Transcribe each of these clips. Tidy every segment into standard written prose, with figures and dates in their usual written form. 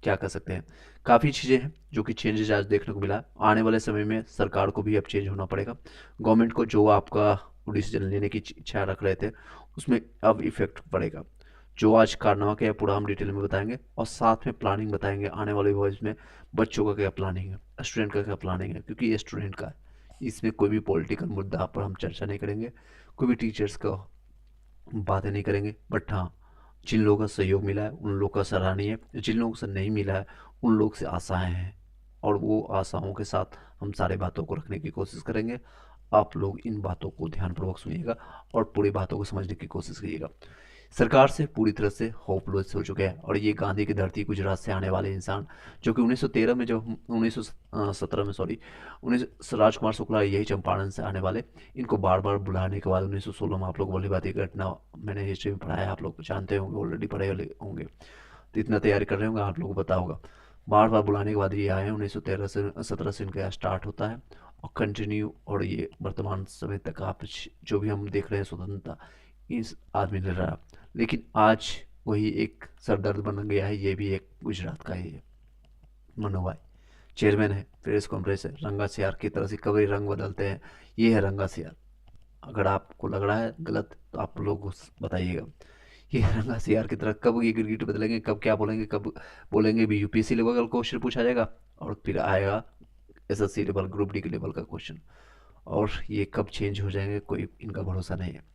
क्या कर सकते हैं। काफ़ी चीज़ें हैं जो कि चेंजेस आज देखने को मिला है। आने वाले समय में सरकार को भी अब चेंज होना पड़ेगा। गवर्नमेंट को जो आपका डिसीजन लेने की इच्छा रख रहे थे उसमें अब इफेक्ट पड़ेगा। जो आज कारनामा क्या है पूरा हम डिटेल में बताएंगे और साथ में प्लानिंग बताएंगे आने वाले वॉइस में। बच्चों का क्या प्लानिंग है, स्टूडेंट का क्या प्लानिंग है, क्योंकि ये स्टूडेंट का है। इसमें कोई भी पॉलिटिकल मुद्दा पर हम चर्चा नहीं करेंगे, कोई भी टीचर्स का बातें नहीं करेंगे। बट हाँ, जिन लोगों का सहयोग मिला है उन लोगों का सराहनीय है, जिन लोगों से नहीं मिला है उन लोग से आशाएं हैं, और वो आशाओं के साथ हम सारे बातों को रखने की कोशिश करेंगे। आप लोग इन बातों को ध्यानपूर्वक सुनिएगा और पूरी बातों को समझने की कोशिश कीजिएगा। सरकार से पूरी तरह से होपलेस हो चुके हैं, और ये गांधी की धरती गुजरात से आने वाले इंसान जो कि 1913 में, जो 1917 में, सॉरी, 19 राजकुमार शुक्ला यही चंपारण से आने वाले, इनको बार बार बुलाने के बाद 1916 में, आप लोग बोली बात, घटना मैंने हिस्ट्री में पढ़ा है, आप लोग जानते होंगे, ऑलरेडी पढ़े होंगे, तो इतना तैयारी कर रहे होंगे, आप लोगों को पता होगा। बार बार बुलाने के बाद ये आए हैं। 1913 से 17 से इनका स्टार्ट होता है और कंटिन्यू, और ये वर्तमान समय तक आप जो भी हम देख रहे हैं स्वतंत्रता इस आदमी ने रहा। लेकिन आज वही एक सरदर्द बन गया है। ये भी एक गुजरात का ही है, मनु भाई चेयरमैन है, प्रेस कॉन्फ्रेंस है, रंगा सियार की तरह से कभी रंग बदलते हैं। ये है रंगा सियार। अगर आपको लग रहा है गलत तो आप लोग बताइएगा। ये रंगा सियार की तरह कब ये गिरगिट बदलेंगे, कब क्या बोलेंगे, कब बोलेंगे भी यूपीएससी लेवल का क्वेश्चन पूछा जाएगा और फिर आएगा एसएससी लेवल, ग्रुप डी के लेवल का क्वेश्चन, और ये कब चेंज हो जाएंगे कोई इनका भरोसा नहीं है।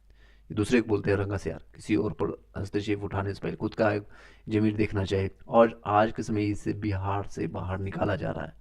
दूसरे को बोलते हैं रंगा सियार। किसी और पर हस्तक्षेप उठाने से पहले खुद का एक जमीन देखना चाहिए। और आज के समय इसे बिहार से बाहर निकाला जा रहा है,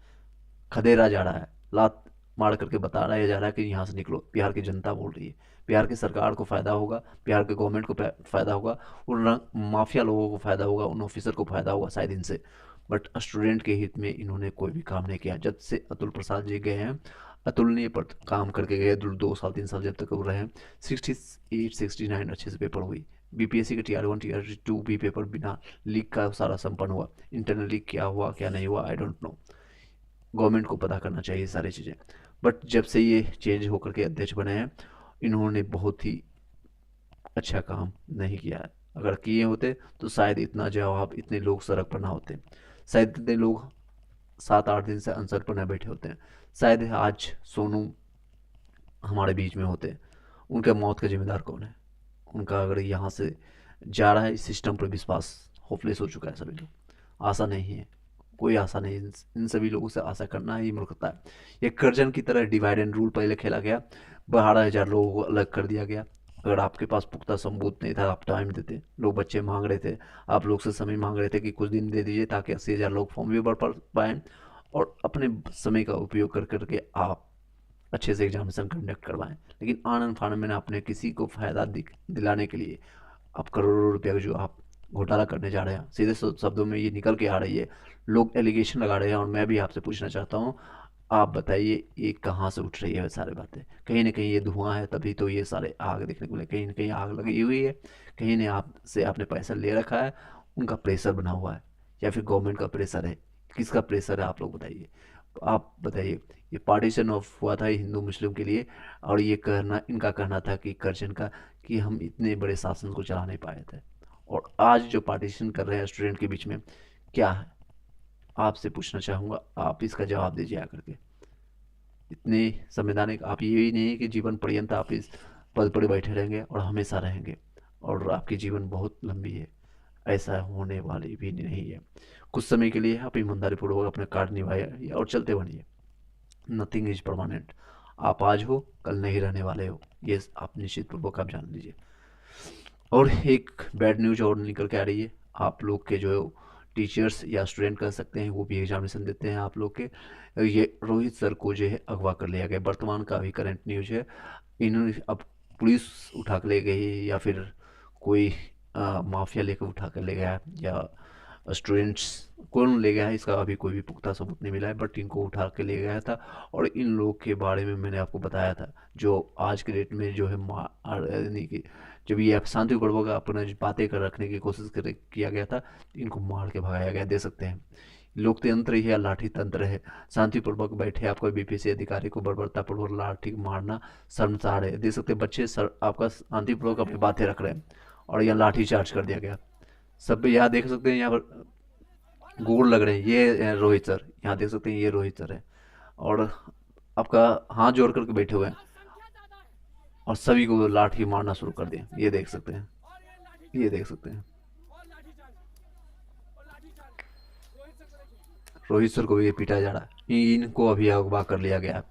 खदेड़ा जा रहा है, लात मार करके बताया जा रहा है कि यहाँ से निकलो। बिहार की जनता बोल रही है, बिहार की सरकार को फ़ायदा होगा, बिहार के गवर्नमेंट को फ़ायदा होगा, उन माफिया लोगों को फ़ायदा होगा, उन ऑफिसर को फ़ायदा होगा शायद इनसे। बट स्टूडेंट के हित में इन्होंने कोई भी काम नहीं किया। जब से अतुल प्रसाद जी गए हैं, अतुलनीय पर काम करके गए, 2 साल 3 साल जब तक वो रहे, 68 69 अच्छे से पेपर हुई। बीपीएससी के TR1 TR2 भी पेपर बिना लीक का सारा संपन्न हुआ। इंटरनली क्या हुआ क्या नहीं हुआ आई डोंट नो, गवर्नमेंट को पता करना चाहिए सारी चीज़ें। बट जब से ये चेंज होकर के अध्यक्ष बने हैं, इन्होंने बहुत ही अच्छा काम नहीं किया है। अगर किए होते तो शायद इतना जवाब, इतने लोग सड़क पर ना होते, शायद इतने लोग 7 8 दिन से आंसर पर न बैठे होते हैं, शायद आज सोनू हमारे बीच में होते। उनके मौत का जिम्मेदार कौन है? उनका अगर यहाँ से जा रहा है, इस सिस्टम पर विश्वास होपलेस हो चुका है सभी लोग। आशा नहीं है, कोई आशा नहीं। इन सभी लोगों से आशा करना ही मूर्खता है। ये कर्जन की तरह डिवाइड एंड रूल पहले खेला गया, 12,000 लोगों को अलग कर दिया गया। अगर आपके पास पुख्ता सबूत नहीं था, आप टाइम देते, लोग बच्चे मांग रहे थे, आप लोग से समय मांग रहे थे कि कुछ दिन दे दीजिए ताकि 80,000 लोग फॉर्म भी भर पाएँ, और अपने समय का उपयोग कर करके आप अच्छे से एग्जामिनेशन कंडक्ट करवाएं। लेकिन आनंद फानन में आपने किसी को फ़ायदा दिलाने के लिए आप करोड़ों रुपया का जो आप घोटाला करने जा रहे हैं, सीधे शब्दों में ये निकल के आ रही है। लोग एलिगेशन लगा रहे हैं, और मैं भी आपसे पूछना चाहता हूँ, आप बताइए ये कहाँ से उठ रही है सारी बातें? कहीं ना कहीं ये धुआं है, तभी तो ये सारे आग देखने को मिले। कहीं ना कहीं आग लगी हुई है, कहीं ने आपसे आपने पैसा ले रखा है, उनका प्रेशर बना हुआ है, या फिर गवर्नमेंट का प्रेशर है। किसका प्रेशर है आप लोग बताइए। आप बताइए। ये पार्टीशन ऑफ हुआ था हिंदू मुस्लिम के लिए, और ये कहना, इनका कहना था कि कर्जन का, कि हम इतने बड़े शासन को चला नहीं पाए थे। और आज जो पार्टीशन कर रहे हैं स्टूडेंट के बीच में, क्या है? आपसे पूछना चाहूँगा, आप इसका जवाब दीजिए आकर के। इतने संवैधानिक आप, ये ही नहीं है कि जीवन पर्यंत आप इस पद पर बैठे रहेंगे और हमेशा रहेंगे, और आपकी जीवन बहुत लंबी है, ऐसा होने वाली भी नहीं है। कुछ समय के लिए आप ईमानदारी पूर्वक अपना कार्य निभाइए और चलते बनिए। Nothing is permanent. आप आज हो, कल नहीं रहने वाले हो, ये आप निश्चित पूर्वक आप जान लीजिए। और एक बैड न्यूज और निकल के आ रही है। आप लोग के जो टीचर्स या स्टूडेंट कह सकते हैं, वो भी एग्जामिनेशन देते हैं आप लोग के, ये रोहित सर को जो है अगवा कर लिया गया। वर्तमान का अभी करंट न्यूज है। इन्होंने अब पुलिस उठा कर ले गई, या फिर कोई माफिया लेकर उठा कर ले गया, या स्टूडेंट्स कौन ले गया है इसका अभी कोई भी पुख्ता सबूत नहीं मिला है, बट इनको उठा के ले गया था। और इन लोग के बारे में मैंने आपको बताया था, जो आज के डेट में जो है यानी कि जब ये शांतिपूर्वक अपना बातें कर रखने की कोशिश किया गया था, इनको मार के भगाया गया। दे सकते हैं लोकतंत्र ही है, लाठी तंत्र है। शांतिपूर्वक बैठे आपको बीपीएससी अधिकारी को बर्बरतापूर्वक लाठी मारना शर्मसार है। दे सकते बच्चे सर आपका शांतिपूर्वक अपनी बातें रख रहे हैं, और यहाँ लाठी चार्ज कर दिया गया। सब यहाँ देख सकते हैं, यहाँ पर गोड़ लग रहे हैं, ये रोहित सर, यहाँ देख सकते हैं, ये रोहित सर है। और आपका हाथ जोड़ करके बैठे हुए हैं और सभी को लाठी मारना शुरू कर दिया, ये देख सकते हैं, ये देख सकते हैं। रोहित सर को भी ये पीटा जा रहा है, इनको अभी अगवा कर लिया गया है।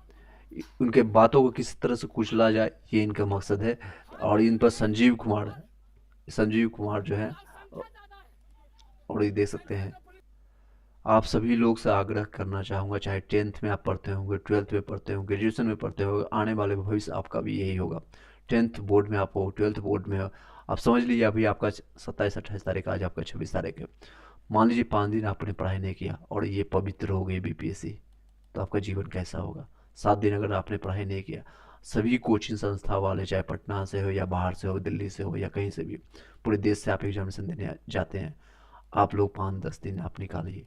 उनके बातों को किस तरह से कुचला जाए, ये इनका मकसद है। और इन पर संजीव कुमार जो है, और ये देख सकते हैं। आप सभी लोग से आग्रह करना चाहूँगा, चाहे 10th में आप पढ़ते होंगे, 12th में पढ़ते होंगे, ग्रेजुएशन में पढ़ते होंगे, आने वाले भविष्य आपका भी यही होगा। 10th बोर्ड में आप हो, 12th बोर्ड में हो, आप समझ लीजिए अभी आपका 27-28 तारीख, आज आपका 26 तारीख है। मान लीजिए 5 दिन आपने पढ़ाई नहीं किया और ये पवित्र हो गई बीपीएससी, तो आपका जीवन कैसा होगा। 7 दिन अगर आपने पढ़ाई नहीं किया, सभी कोचिंग संस्था वाले, चाहे पटना से हो या बाहर से हो, दिल्ली से हो या कहीं से भी, पूरे देश से आप एग्जामिनेशन देने जाते हैं। आप लोग 5-10 दिन आप निकालिए,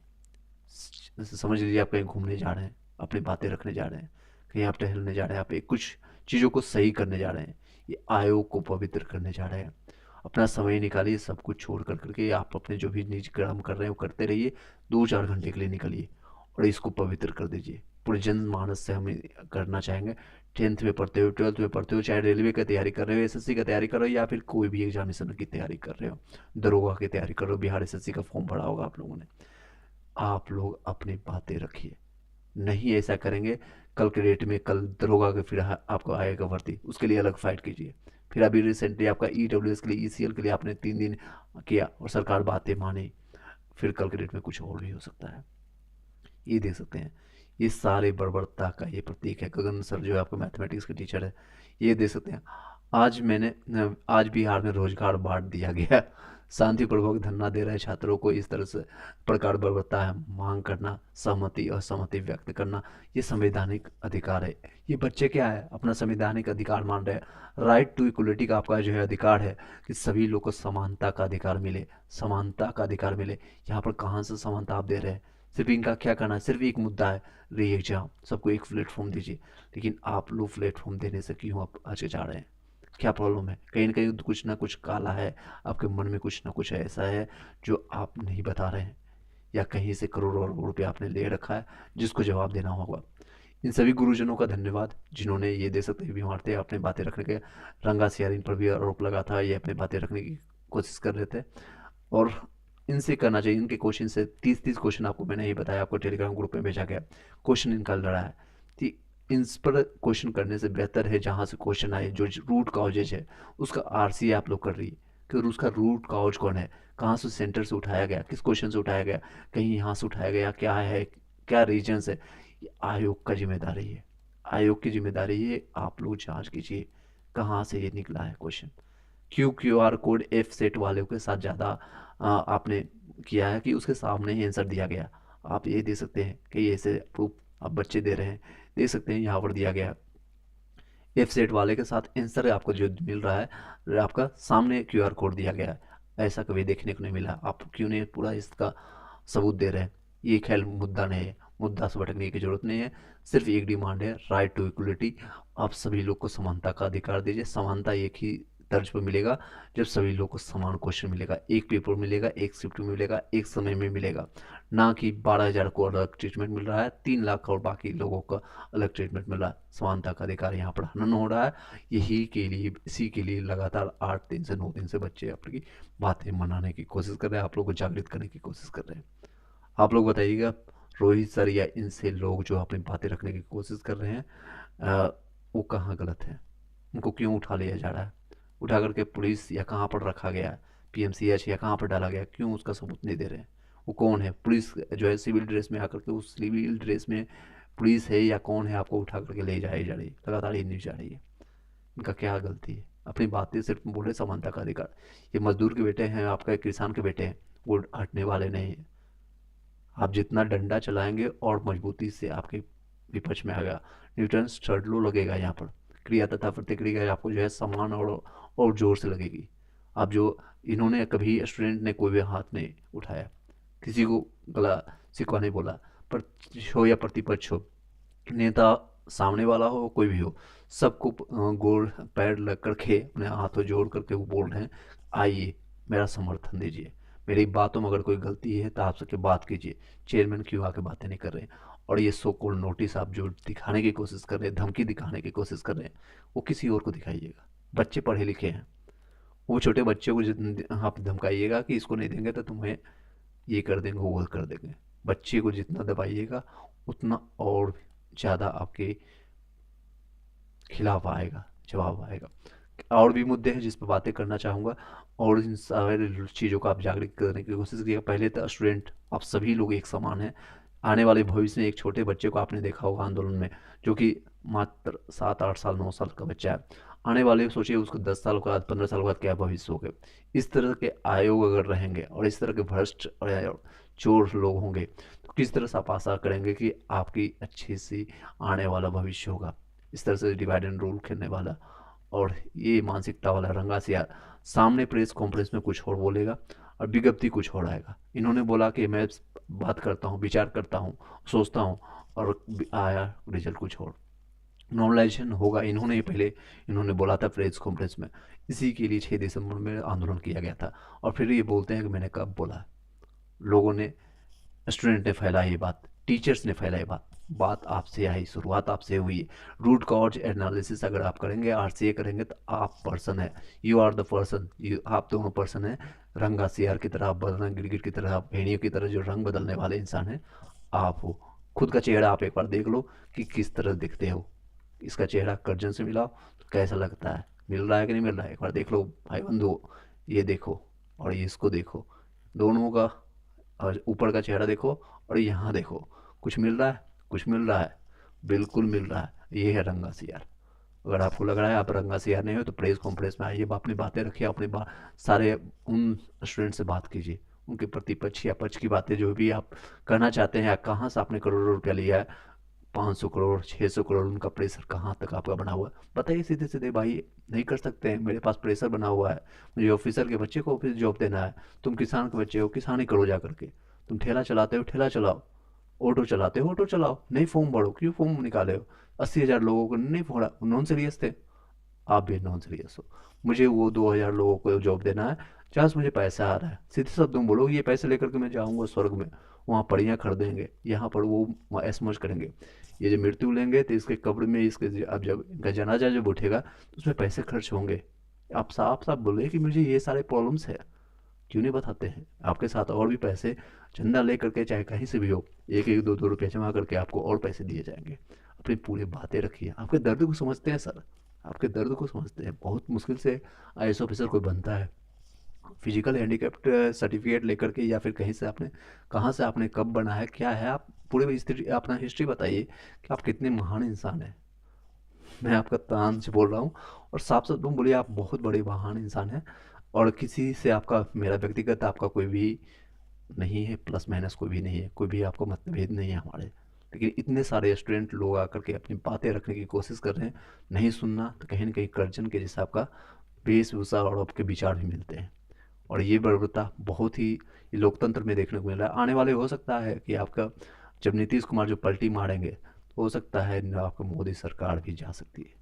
समझ लीजिए आप कहीं घूमने जा रहे हैं, अपनी बातें रखने जा रहे हैं, कहीं आप टहलने जा रहे हैं, आप एक कुछ चीज़ों को सही करने जा रहे हैं, ये आयोग को पवित्र करने जा रहे हैं। अपना समय निकालिए, सब कुछ छोड़ कर करके आप अपने जो भी निजी काम कर रहे हैं वो करते रहिए। 2-4 घंटे के लिए निकलिए और इसको पवित्र कर दीजिए। पूरे जनमानस से हम करना चाहेंगे। 10th में पढ़ते हो, 12th में पढ़ते हो, चाहे रेलवे की तैयारी कर रहे हो, एसएससी की तैयारी कर रहे हो, या फिर कोई भी एग्जामिनेशन की तैयारी कर रहे हो, दरोगा की तैयारी कर रहे हो, बिहार एसएससी का फॉर्म भरा होगा आप लोगों ने, आप लोग अपनी बातें रखिए। नहीं ऐसा करेंगे, कल के डेट में कल दरोगा के फिर आपको आएगा भर्ती, उसके लिए अलग फाइट कीजिए। फिर अभी रिसेंटली आपका ईडब्ल्यूएस के लिए, ईसीएल के लिए आपने 3 दिन किया और सरकार बातें मानी, फिर कल के डेट में कुछ और भी हो सकता है। ये देख सकते हैं, ये सारे बर्बरता का ये प्रतीक है। गगन सर जो है आपको मैथमेटिक्स के टीचर है, ये देख सकते हैं। आज बिहार में रोजगार बांट दिया गया, शांतिपूर्वक धरना दे रहे छात्रों को इस तरह से प्रकार बर्बरता है। मांग करना, सहमति और सहमति व्यक्त करना, ये संवैधानिक अधिकार है। ये बच्चे क्या है, अपना संवैधानिक अधिकार मान रहे हैं। राइट टू इक्वलिटी का आपका जो है अधिकार है कि सभी लोग को समानता का अधिकार मिले, समानता का अधिकार मिले। यहाँ पर कहाँ से समानता आप दे रहे हैं। सिर्फ इनका क्या करना है, सिर्फ एक मुद्दा है, री एग्जाम, सबको एक प्लेटफॉर्म दीजिए। लेकिन आप लोग प्लेटफॉर्म देने से क्यों आप जा रहे हैं, क्या प्रॉब्लम है। कहीं ना कहीं कुछ ना कुछ काला है, आपके मन में कुछ ना कुछ ऐसा है जो आप नहीं बता रहे हैं, या कहीं से करोड़ों रुपये आपने ले रखा है जिसको जवाब देना होगा। इन सभी गुरुजनों का धन्यवाद जिन्होंने, ये दे सकते बीमार थे, अपने बातें रखने के, रंगा सियारिन पर भी आरोप लगा था, ये अपनी बातें रखने की कोशिश कर रहे थे। और इनसे करना चाहिए, इनके क्वेश्चन से 30-30 क्वेश्चन आपको मैंने ही बताया, आपको टेलीग्राम ग्रुप में भेजा गया, क्वेश्चन इनका लड़ा है। कि इन पर क्वेश्चन करने से बेहतर है जहाँ से क्वेश्चन आए, जो रूट कॉजेज है उसका आरसीए आप लोग कर रही है कि उसका रूट कॉज कौन है, कहाँ से सेंटर से उठाया गया, किस क्वेश्चन से उठाया गया, कहीं यहाँ से उठाया गया, क्या है, क्या रीजन्स है। ये आयोग का जिम्मेदारी है, आयोग की जिम्मेदारी है। आप लोग जांच कीजिए कहाँ से ये निकला है question. QR code F set वाले के साथ ज़्यादा आपने किया है कि उसके सामने ही आंसर दिया गया। आप ये दे सकते हैं कि ये ऐसे प्रूफ आप बच्चे दे रहे हैं, देख सकते हैं यहाँ पर दिया गया है। एफ सेट वाले के साथ आंसर आपको जो मिल रहा है, आपका सामने क्यूआर कोड दिया गया है। ऐसा कभी देखने को नहीं मिला, आप क्यों नहीं पूरा इसका सबूत दे रहे हैं। ये खेल मुद्दा नहीं है, मुद्दा से भटकने की जरूरत नहीं है। सिर्फ एक डिमांड है, राइट टू इक्वलिटी। आप सभी लोग को समानता का अधिकार दीजिए। समानता एक ही तर्ज पर मिलेगा जब सभी लोग को समान क्वेश्चन मिलेगा, एक पेपर मिलेगा, एक शिफ्ट में मिलेगा, एक समय में मिलेगा, ना कि 12,000 को अलग ट्रीटमेंट मिल रहा है, 3 लाख और बाकी लोगों का अलग ट्रीटमेंट मिल रहा है। समानता का अधिकार यहाँ पर हनन हो रहा है। यही के लिए, इसी के लिए लगातार 8 दिन से 9 दिन से बच्चे अपनी बातें मनाने की कोशिश कर रहे हैं, आप लोग को जागृत करने की कोशिश कर रहे हैं। आप लोग बताइएगा, रोहित सर या इनसे लोग जो अपनी बातें रखने की कोशिश कर रहे हैं, अ, वो कहाँ गलत है, उनको क्यों उठा लिया जा रहा है, उठा करके पुलिस या कहाँ पर रखा गया है, पीएमसीएच या कहाँ पर डाला गया, क्यों उसका सबूत नहीं दे रहे हैं। वो कौन है, पुलिस जो है सिविल ड्रेस में आकर के, उस सिविल ड्रेस में पुलिस है या कौन है, आपको उठा करके ले जाई जा रही है, लगातार ये न्यूज जा रही है। इनका क्या गलती है, अपनी बातें सिर्फ बोले समानता का अधिकार। ये मजदूर के बेटे हैं, आपका किसान के बेटे हैं, वो हटने वाले नहीं हैं। आप जितना डंडा चलाएंगे और मजबूती से आपके विपक्ष में आएगा, न्यूटन थर्ड लॉ लगेगा यहाँ पर। क्रिया तथा प्रतिक्रिया आपको जो है समान और जोर से लगेगी। आप जो, इन्होंने कभी स्टूडेंट ने कोई भी हाथ नहीं उठाया, किसी को गला सिकवा नहीं बोला, पक्ष हो या प्रतिपक्ष हो, नेता सामने वाला हो कोई भी हो, सबको गोड़ पैर लग करके अपने हाथों जोड़ करके वो बोल रहे हैं, आइए मेरा समर्थन दीजिए, मेरी बातों में अगर कोई गलती है तो आप सबके बात कीजिए, चेयरमैन क्यों आके बातें नहीं कर रहे हैं। और ये सो कॉल्ड नोटिस आप जो दिखाने की कोशिश कर रहे हैं, धमकी दिखाने की कोशिश कर रहे हैं, वो किसी और को दिखाइएगा। बच्चे पढ़े लिखे हैं, वो छोटे बच्चों को आप धमकाइएगा कि इसको नहीं देंगे तो तुम्हें ये कर देंगे वो कर देंगे। बच्चे को जितना दबाइएगा उतना और ज़्यादा आपके खिलाफ आएगा, जवाब आएगा। और भी मुद्दे हैं जिस पर बातें करना चाहूँगा, और इन सारे चीज़ों को आप जागरूक करने की कोशिश कीजिएगा। पहले तो स्टूडेंट, आप सभी लोग एक समान हैं। आने वाले भविष्य में एक छोटे बच्चे को आपने देखा होगा आंदोलन में, जो कि मात्र 7-8 साल 9 साल का बच्चा है। आने वाले सोचिए उसको 10 साल के बाद 15 साल के बाद क्या भविष्य होगा। इस तरह के आयोग अगर रहेंगे और इस तरह के भ्रष्ट और चोर लोग होंगे तो किस तरह से आप आशा करेंगे कि आपकी अच्छी सी आने वाला भविष्य होगा। इस तरह से डिवाइड एंड रूल खेलने वाला और ये मानसिकता वाला रंगा सियार सामने प्रेस कॉन्फ्रेंस में कुछ और बोलेगा और विज्ञप्ति कुछ और आएगा। इन्होंने बोला कि मैं बात करता हूँ, विचार करता हूँ, सोचता हूँ, और आया रिजल्ट कुछ और। नॉर्मलाइजेशन होगा, इन्होंने बोला था प्रेस कॉन्फ्रेंस में। इसी के लिए 6 दिसंबर में आंदोलन किया गया था, और फिर ये बोलते हैं कि मैंने कब बोला। लोगों ने, स्टूडेंट ने फैलाई ये बात, टीचर्स ने फैलाई बात। बात आपसे आई, शुरुआत आपसे हुई है। रूट कॉज एनालिसिस अगर आप करेंगे, आरसीए करेंगे, तो आप पर्सन है, यू आर द पर्सन, आप दोनों पर्सन है। रंगा सियार की तरह आप बदलना, गिरगिट की तरह, भेड़ियों की तरह जो रंग बदलने वाले इंसान है आप हो। खुद का चेहरा आप एक बार देख लो कि किस तरह दिखते हो। इसका चेहरा कर्जन से मिलाओ तो कैसा लगता है, मिल रहा है कि नहीं मिल रहा है, एक बार देख लो भाई बंधु। ये देखो और ये इसको देखो, दोनों का, और ऊपर का चेहरा देखो और यहाँ देखो, कुछ मिल रहा है, कुछ मिल रहा है, बिल्कुल मिल रहा है। ये है रंगा सियार। अगर आपको लग रहा है आप रंगा सियार नहीं हो तो प्रेस कॉन्फ्रेंस में आइए, अपनी बातें रखिए, अपने सारे उन स्टूडेंट से बात कीजिए, उनके प्रतिपक्ष या पक्ष की बातें जो भी आप करना चाहते हैं, या कहाँ से आपने करोड़ों रुपया लिया है, 500 करोड़ 600 करोड़, उनका प्रेशर कहाँ तक आपका बना हुआ है बताइए सीधे सीधे। भाई नहीं कर सकते हैं, मेरे पास प्रेशर बना हुआ है, मुझे ऑफिसर के बच्चे को ऑफिस जॉब देना है। तुम किसान के बच्चे हो, किसानी करो जा करके। तुम ठेला चलाते हो, ठेला चलाओ। ऑटो चलाते हो, ऑटो चलाओ। नहीं फॉर्म भरो, क्यों फॉर्म निकाले हो? 80,000 लोगों को नहीं फोड़ा, नॉन सीरियस थे। आप भी नॉन सीरियस हो। मुझे वो 2,000 लोगों को जॉब देना है, जहाँ से मुझे पैसा आ रहा है। सीधे साथ तुम बोलो ये पैसे लेकर के मैं जाऊँगा स्वर्ग में, वहाँ पड़ियाँ खरीदेंगे, यहाँ पर वो ऐश मौज करेंगे। ये जो मृत्यु लेंगे तो इसके कब्र में, इसके अब जब इनका जनाजा जब उठेगा तो उसमें पैसे खर्च होंगे। आप साफ साफ बोले कि मुझे ये सारे प्रॉब्लम्स है, क्यों नहीं बताते हैं? आपके साथ और भी पैसे चंदा ले करके, चाहे कहीं से भी हो, 1-1 2-2 रुपये जमा करके आपको और पैसे दिए जाएंगे। अपनी पूरी बातें रखिए। आपके दर्द को समझते हैं सर, आपके दर्द को समझते हैं। बहुत मुश्किल से आईएएस ऑफिसर कोई बनता है, फिजिकल हैंडीकैप्ड सर्टिफिकेट लेकर के, या फिर कहीं से आपने, कहाँ से आपने, कब बना है, क्या है, आप पूरे हिस्ट्री, अपना हिस्ट्री बताइए कि आप कितने महान इंसान हैं। मैं आपका तान से बोल रहा हूँ, और साफ साफ तुम बोलिए आप बहुत बड़े महान इंसान हैं, और किसी से आपका, मेरा व्यक्तिगत आपका कोई भी नहीं है, प्लस माइनस कोई भी नहीं है, कोई भी आपको मतभेद नहीं है हमारे। लेकिन इतने सारे स्टूडेंट लोग आकर के अपनी बातें रखने की कोशिश कर रहे हैं, नहीं सुनना तो कहीं ना कहीं कर्जन के जैसा आपका वेशभूषा और आपके विचार भी मिलते हैं। और ये बर्बरता बहुत ही लोकतंत्र में देखने को मिल रहा है। आने वाले हो सकता है कि आपका, जब नीतीश कुमार जो पलटी मारेंगे, तो हो सकता है आपका मोदी सरकार भी जा सकती है।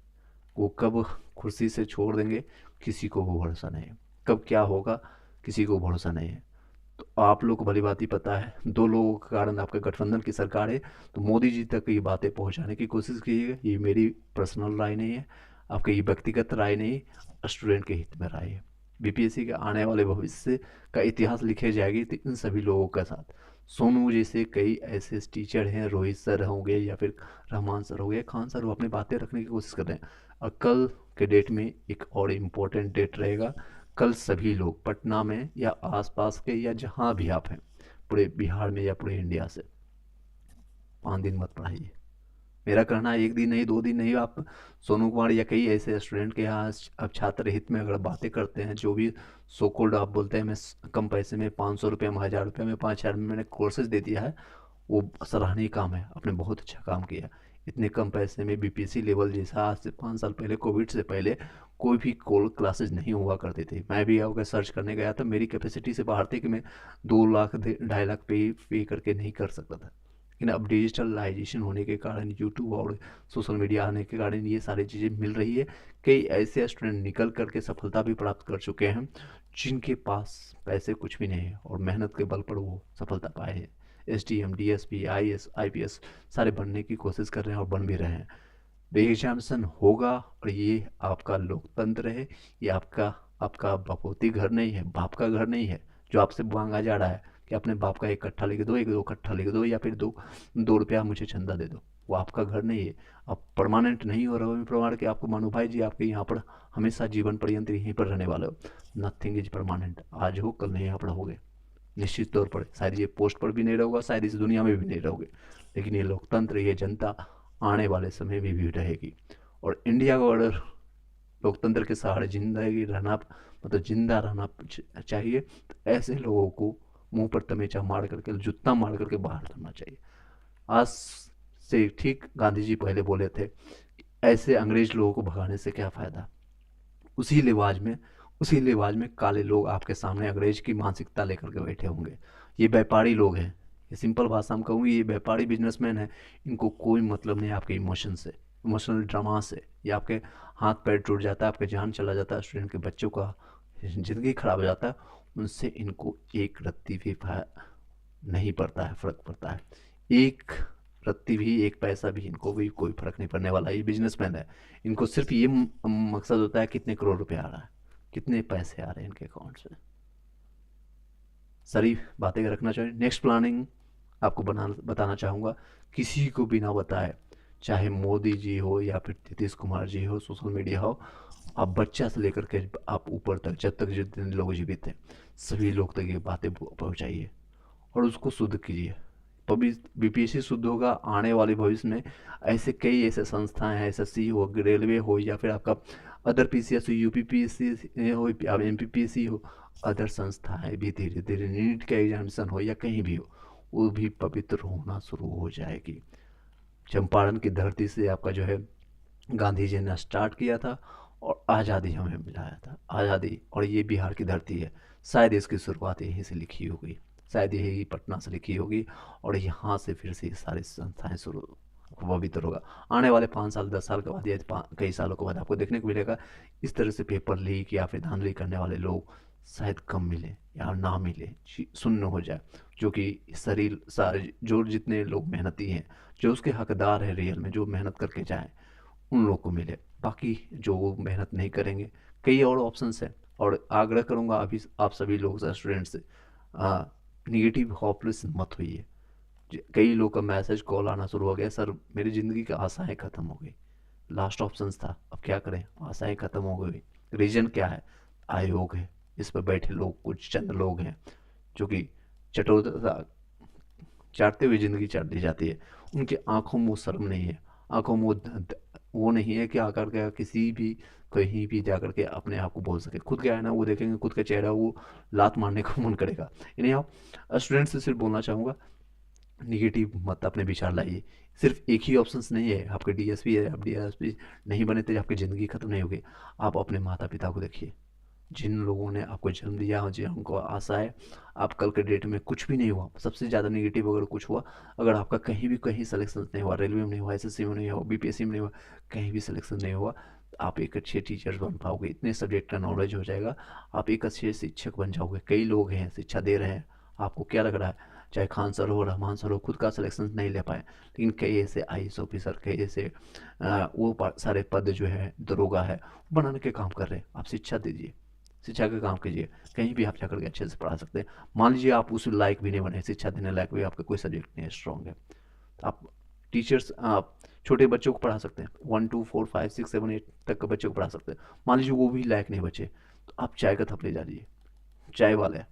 वो कब कुर्सी से छोड़ देंगे किसी को वो भरोसा नहीं है, कब क्या होगा किसी को भरोसा नहीं है। तो आप लोग को भली बात ही पता है, 2 लोगों के कारण आपका गठबंधन की सरकार है। तो मोदी जी तक ये बातें पहुंचाने की कोशिश कीजिएगा। ये मेरी पर्सनल राय नहीं है, आपका ये व्यक्तिगत राय नहीं, स्टूडेंट के हित में राय है। बीपीएससी के आने वाले भविष्य का इतिहास लिखे जाएगी तो इन सभी लोगों के साथ। सोनू जैसे कई ऐसे टीचर हैं, रोहित सर होंगे या फिर रहमान सर हो गए, खान सर, वो अपनी बातें रखने की कोशिश कर रहे हैं। और कल के डेट में एक और इम्पोर्टेंट डेट रहेगा। कल सभी लोग पटना में या आसपास के, या जहाँ भी आप हैं, पूरे बिहार में या पूरे इंडिया से, 5 दिन मत पढ़ाइए। मेरा कहना है 1 दिन नहीं, 2 दिन नहीं। आप सोनू कुमार या कई ऐसे स्टूडेंट के यहाँ अब छात्र हित में अगर बातें करते हैं, जो भी सो कॉल्ड आप बोलते हैं मैं कम पैसे में, 500 रुपये में, 1000 रुपये में, 5000 में मैंने कोर्सेज दे दिया है, वो सराहनीय काम है, आपने बहुत अच्छा काम किया। इतने कम पैसे में बीपीएससी लेवल जैसा, आज से 5 साल पहले, कोविड से पहले, कोई भी कोल क्लासेज नहीं हुआ करते थे। मैं भी अगर सर्च करने गया था, मेरी कैपेसिटी से बाहर थी कि मैं 2 लाख 2.5 लाख पे करके नहीं कर सकता था। लेकिन अब डिजिटलाइजेशन होने के कारण, यूट्यूब और सोशल मीडिया आने के कारण ये सारी चीज़ें मिल रही है। कई ऐसे स्टूडेंट निकल करके सफलता भी प्राप्त कर चुके हैं जिनके पास पैसे कुछ भी नहीं है और मेहनत के बल पर वो सफलता पाए हैं। SDM, DSP, IAS, IPS सारे बनने की कोशिश कर रहे हैं और बन भी रहे हैं। री एग्जामिनेशन होगा और ये आपका लोकतंत्र है। ये आपका आपका बपौती घर नहीं है, बाप का घर नहीं है जो आपसे मांगा जा रहा है कि अपने बाप का एक कट्ठा लिख दो, एक दो कट्ठा लिख दो, या फिर 2 रुपया मुझे चंदा दे दो। वो आपका घर नहीं है। आप परमानेंट नहीं हो रहे हो प्रमाण कि आपको मानो भाई जी आपके यहाँ पर हमेशा जीवन पर्यंत यहीं पर रहने वाले हो। Nothing is permanent. आज हो कल नहीं यहाँ पर रहोगे, निश्चित तौर पर। शायद ये पोस्ट पर भी नहीं रहोगा, शायद इस दुनिया में भी नहीं रहोगे, लेकिन ये लोकतंत्र, ये जनता आने वाले समय में भी रहेगी। और इंडिया को अगर लोकतंत्र के सहारे जिंदगी रहना, मतलब जिंदा रहना चाहिए, तो ऐसे लोगों को मुंह पर तमेचा मार करके, जूता मार करके बाहर करना चाहिए। आज से ठीक गांधी जी पहले बोले थे, ऐसे अंग्रेज लोगों को भगाने से क्या फायदा। उसी लिवाज में उसी लिवाज में काले लोग आपके सामने अंग्रेज की मानसिकता लेकर के बैठे होंगे। ये व्यापारी लोग हैं, ये सिंपल भाषा में कहूँगी, ये व्यापारी बिजनेसमैन है। इनको कोई मतलब नहीं आपके इमोशन से, इमोशनल ड्रामा से। ये आपके हाथ पैर टूट जाता है, आपके जान चला जाता है, स्टूडेंट के बच्चों का ज़िंदगी खराब हो जाता है, उनसे इनको एक रत्ती भी नहीं पड़ता है, फ़र्क पड़ता है। एक रत्ती भी, एक पैसा भी इनको भी कोई फ़र्क नहीं पड़ने वाला। ये बिजनेसमैन है, इनको सिर्फ ये मकसद होता है कितने करोड़ रुपए आ रहा है, कितने पैसे आ रहे हैं इनके अकाउंट से। सारी बातें रखना चाहिए। नेक्स्ट प्लानिंग आपको बताना चाहूँगा, किसी को बिना बताए, चाहे मोदी जी हो या फिर नीतीश कुमार जी हो, सोशल मीडिया हो, आप बच्चा से लेकर के आप ऊपर तक, जब तक जितने लोग जीवित हैं, सभी लोग तक ये बातें पहुँचाइए और उसको शुद्ध कीजिए। तभी BPSC शुद्ध होगा। आने वाले भविष्य में ऐसे कई ऐसे संस्थाएं हैं, SSC हो, रेलवे हो, या फिर आपका अदर PCS हो, UPPSC हो, MPPSC हो, अदर संस्थाएं भी धीरे धीरे नीट का एग्जामिनेशन हो या कहीं भी हो, वो भी पवित्र होना शुरू हो जाएगी। चंपारण की धरती से आपका जो है गांधी जी ने स्टार्ट किया था और आज़ादी हमें मिलाया था, आज़ादी। और ये बिहार की धरती है, शायद इसकी शुरुआत यहीं से लिखी होगी, शायद यही पटना से लिखी होगी, और यहाँ से फिर से सारी संस्थाएं शुरू पवित्र होगा। आने वाले 5 साल 10 साल के बाद या कई सालों के बाद आपको देखने को मिलेगा इस तरह से पेपर लीक या फिर धांधली करने वाले लोग शायद कम मिले या ना मिले, शून्य हो जाए। जो कि शरीर सारे जो जितने लोग मेहनती हैं, जो उसके हकदार है रियल में, जो मेहनत करके जाए, उन लोगों को मिले। बाकी जो मेहनत नहीं करेंगे, कई और ऑप्शंस हैं। और आग्रह करूँगा अभी आप सभी लोग स्टूडेंट से, निगेटिव होपलेस मत होइए। कई लोग का मैसेज कॉल आना शुरू हो गया, सर मेरी ज़िंदगी की आशाएं ख़त्म हो गई, लास्ट ऑप्शन था, अब क्या करें, आशाएं ख़त्म हो गई। रीज़न क्या है? आयोग है, इस पर बैठे लोग, कुछ चंद लोग हैं जो कि चटोरता चाटते हुए ज़िंदगी चाट दी जाती है। उनकी आंखों में वो शर्म नहीं है, आंखों में वो नहीं है कि आकर के किसी भी कहीं भी जाकर के अपने आप को बोल सके। खुद क्या है ना, वो देखेंगे खुद का चेहरा, वो लात मारने का मन करेगा। यानी आप स्टूडेंट से सिर्फ बोलना चाहूँगा, निगेटिव मत अपने विचार लाइए। सिर्फ एक ही ऑप्शंस नहीं है, आपके DSP है, आप DSP नहीं बने तो आपकी ज़िंदगी खत्म नहीं होगी। आप अपने माता पिता को देखिए, जिन लोगों ने आपको जन्म दिया, जिनको आशा है, आप कल के डेट में कुछ भी नहीं हुआ, सबसे ज़्यादा नेगेटिव अगर कुछ हुआ, अगर आपका कहीं भी कहीं सिलेक्शन नहीं हुआ, रेलवे में नहीं हुआ, SSC में नहीं हुआ, BPSC में नहीं हुआ, कहीं भी सिलेक्शन नहीं हुआ, तो आप एक अच्छे टीचर बन पाओगे। इतने सब्जेक्ट का नॉलेज हो जाएगा, आप एक अच्छे शिक्षक बन जाओगे। कई लोग हैं शिक्षा दे रहे हैं, आपको क्या लग रहा है, चाहे खान सर हो, रहमान सर हो, खुद का सिलेक्शन नहीं ले पाए, लेकिन कई ऐसे IAS ऑफिसर, कई ऐसे वो सारे पद जो है, दरोगा है, बनाने के काम कर रहे हैं। आप शिक्षा दीजिए, शिक्षा का काम कीजिए, कहीं भी आप जाकर के अच्छे से पढ़ा सकते हैं। मान लीजिए आप उस लायक भी नहीं बने, शिक्षा देने लायक भी, आपका कोई सब्जेक्ट नहीं है स्ट्रॉन्ग है, तो आप टीचर्स, आप छोटे बच्चों को पढ़ा सकते हैं, 1 2 4 5 6 7 8 तक के बच्चों को पढ़ा सकते हैं। मान लीजिए वो भी लायक नहीं बचे, तो आप चाय का थपले डालिए, चाय वाले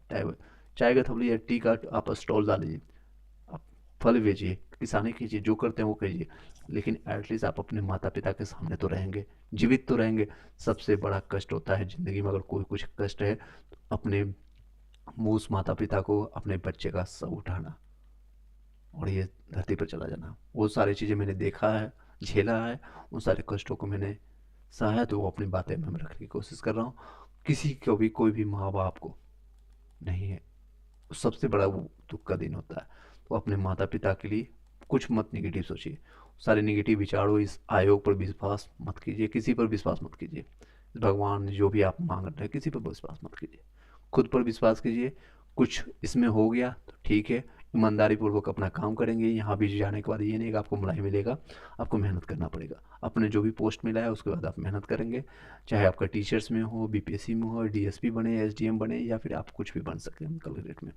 चाय का थपली या टी का आप स्टॉल डालिए, आप फल बेचिए, किसानी कीजिए, जो करते हैं वो कीजिए, लेकिन एटलीस्ट आप अपने माता पिता के सामने तो रहेंगे, जीवित तो रहेंगे। सबसे बड़ा कष्ट होता है ज़िंदगी में, अगर कोई कुछ कष्ट है तो अपने उस माता पिता को, अपने बच्चे का सब उठाना और ये धरती पर चला जाना। वो सारी चीज़ें मैंने देखा है, झेला है, उन सारे कष्टों को मैंने सहा है, तो वो अपनी बातें में रखने की कोशिश कर रहा हूँ। किसी को भी, कोई भी माँ बाप को नहीं है, सबसे बड़ा वो दुख का दिन होता है, तो अपने माता पिता के लिए कुछ मत निगेटिव सोचिए, सारे निगेटिव विचारों, इस आयोग पर विश्वास मत कीजिए, किसी पर विश्वास मत कीजिए, भगवान जो भी आप मांग रहे हैं किसी पर विश्वास मत कीजिए, खुद पर विश्वास कीजिए। कुछ इसमें हो गया तो ठीक है, ईमानदारी पूर्वक अपना काम करेंगे। यहाँ भी जाने के बाद ये नहीं कि आपको मलाई मिलेगा, आपको मेहनत करना पड़ेगा। अपने जो भी पोस्ट मिला है उसके बाद आप मेहनत करेंगे, चाहे आपका टीचर्स में हो, बीपीएससी में हो, डीएसपी बने, एसडीएम बने, या फिर आप कुछ भी बन सकते हैं कलेक्ट्रेट में,